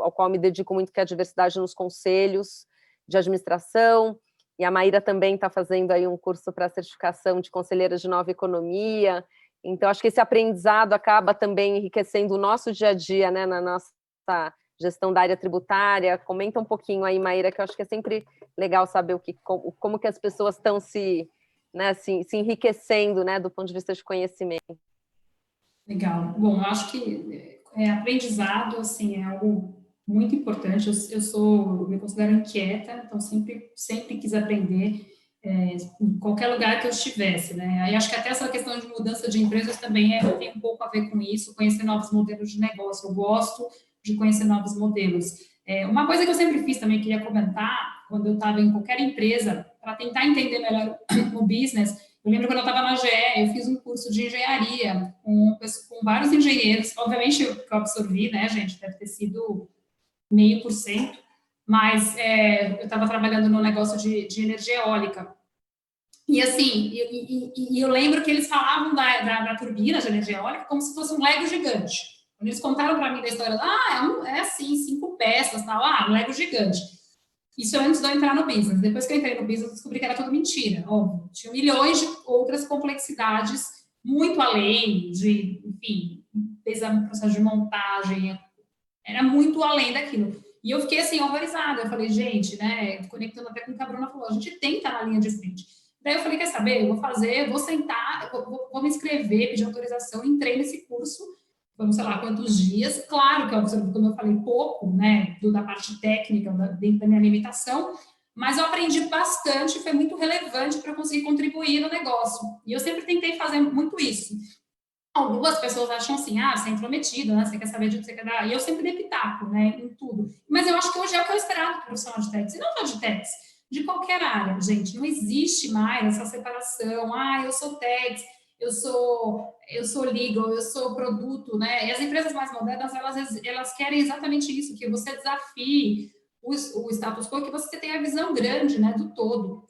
ao qual me dedico muito, que é a diversidade nos conselhos de administração, e a Maíra também está fazendo aí um curso para certificação de conselheiras de nova economia. Então, acho que esse aprendizado acaba também enriquecendo o nosso dia a dia, né, na nossa gestão da área tributária. Comenta um pouquinho aí, Maíra, que eu acho que é sempre legal saber como que as pessoas estão se enriquecendo, né, do ponto de vista de conhecimento. Legal. Bom, eu acho que aprendizado, assim, é algo muito importante. Eu me considero inquieta, então sempre quis aprender. Em qualquer lugar que eu estivesse, né? Aí acho que até essa questão de mudança de empresas também tem um pouco a ver com isso, conhecer novos modelos de negócio. Eu gosto de conhecer novos modelos. Uma coisa que eu sempre fiz também, queria comentar, quando eu estava em qualquer empresa, para tentar entender melhor o business, eu lembro quando eu estava na GE, eu fiz um curso de engenharia com vários engenheiros, obviamente o que eu absorvi, né, gente, deve ter sido 0,5%, mas eu estava trabalhando no negócio de energia eólica. E assim, eu lembro que eles falavam da turbina de energia eólica como se fosse um Lego gigante. Quando eles contaram para mim da história, é assim, 5 peças, tal, um Lego gigante. Isso antes de eu entrar no business. Depois que eu entrei no business, eu descobri que era tudo mentira. Óbvio, tinha milhões de outras complexidades, muito além de, enfim, processo de montagem, era muito além daquilo. E eu fiquei assim, horrorizada. Eu falei, gente, né, conectando até com o que a Bruna falou, a gente tem que estar na linha de frente. Daí eu falei, quer saber, eu vou sentar, vou me inscrever, pedir autorização, entrei nesse curso, vamos, sei lá, quantos dias. Claro que eu absorvi, como eu falei, pouco, né, da parte técnica, dentro da minha limitação, mas eu aprendi bastante, foi muito relevante para eu conseguir contribuir no negócio. E eu sempre tentei fazer muito isso. Algumas pessoas acham assim, você é intrometido, né? Você quer saber de onde você quer dar. E eu sempre dei pitaco, né? Em tudo. Mas eu acho que hoje é o que eu esperava do profissional de TEDx. E não só de TEDx, de qualquer área, gente. Não existe mais essa separação. Eu sou TEDx, eu sou legal, eu sou produto, né? E as empresas mais modernas, elas querem exatamente isso, que você desafie o status quo, que você tenha a visão grande, né? Do todo.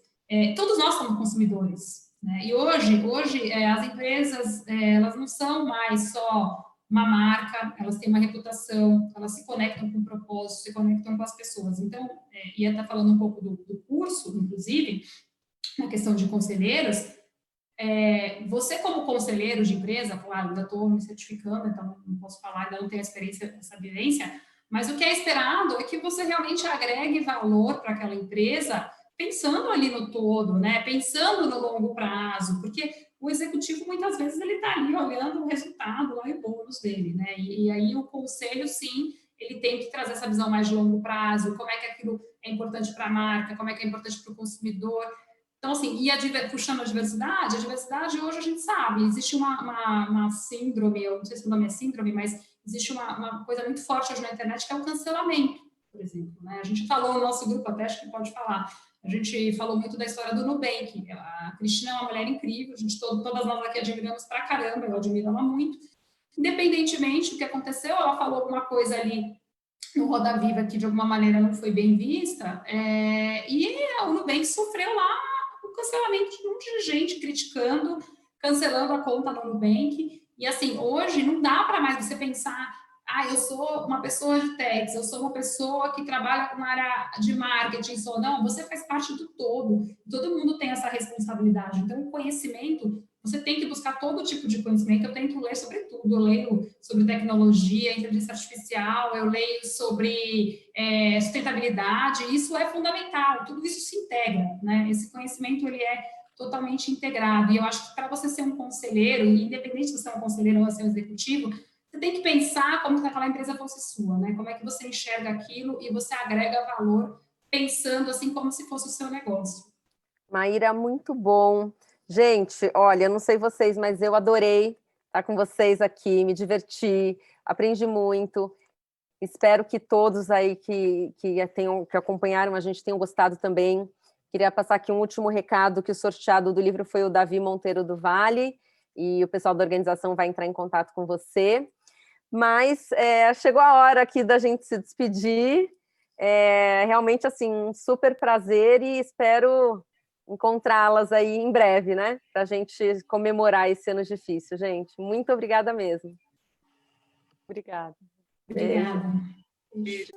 Todos nós somos consumidores. E hoje as empresas, elas não são mais só uma marca, elas têm uma reputação, elas se conectam com o propósito, se conectam com as pessoas. Então, ia estar falando um pouco do curso, inclusive, na questão de conselheiros, você como conselheiro de empresa, claro, ainda estou me certificando, então não posso falar, ainda não tenho essa vivência, mas o que é esperado é que você realmente agregue valor para aquela empresa, pensando ali no todo, né? Pensando no longo prazo, porque o executivo muitas vezes ele está ali olhando o resultado lá e o bônus dele, né? E aí o conselho, sim, ele tem que trazer essa visão mais de longo prazo, como é que aquilo é importante para a marca, como é que é importante para o consumidor. Então, assim, puxando a diversidade hoje a gente sabe, existe uma síndrome, eu não sei se o nome é síndrome, mas existe uma coisa muito forte hoje na internet que é o cancelamento, por exemplo, né? A gente falou no nosso grupo, até acho que pode falar, a gente falou muito da história do Nubank. A Cristina é uma mulher incrível, todas nós aqui admiramos pra caramba, eu admiro ela muito. Independentemente do que aconteceu, ela falou alguma coisa ali no Roda Viva que de alguma maneira não foi bem vista, e o Nubank sofreu lá o cancelamento de um monte de gente criticando, cancelando a conta no Nubank. E assim, hoje não dá para mais você pensar, eu sou uma pessoa de TEDx, eu sou uma pessoa que trabalha com área de marketing, não, você faz parte do todo, todo mundo tem essa responsabilidade. Então, o conhecimento Você tem que buscar todo tipo de conhecimento. Eu tento ler sobre tudo. Eu leio sobre tecnologia, inteligência artificial, eu leio sobre sustentabilidade. Isso é fundamental. Tudo isso se integra, né? Esse conhecimento, ele é totalmente integrado. E eu acho que para você ser um conselheiro, independente se você é um conselheiro ou ser um executivo, você tem que pensar como se aquela empresa fosse sua, né? Como é que você enxerga aquilo e você agrega valor pensando assim como se fosse o seu negócio. Maíra, muito bom. Gente, olha, não sei vocês, mas eu adorei estar com vocês aqui, me diverti, aprendi muito. Espero que todos aí que acompanharam a gente tenham gostado também. Queria passar aqui um último recado, que o sorteado do livro foi o Davi Monteiro do Vale, e o pessoal da organização vai entrar em contato com você. Mas chegou a hora aqui da gente se despedir. Realmente, assim, um super prazer e espero encontrá-las aí em breve, né? Para a gente comemorar esse ano difícil, gente. Muito obrigada mesmo. Obrigada. Obrigada. Beijo.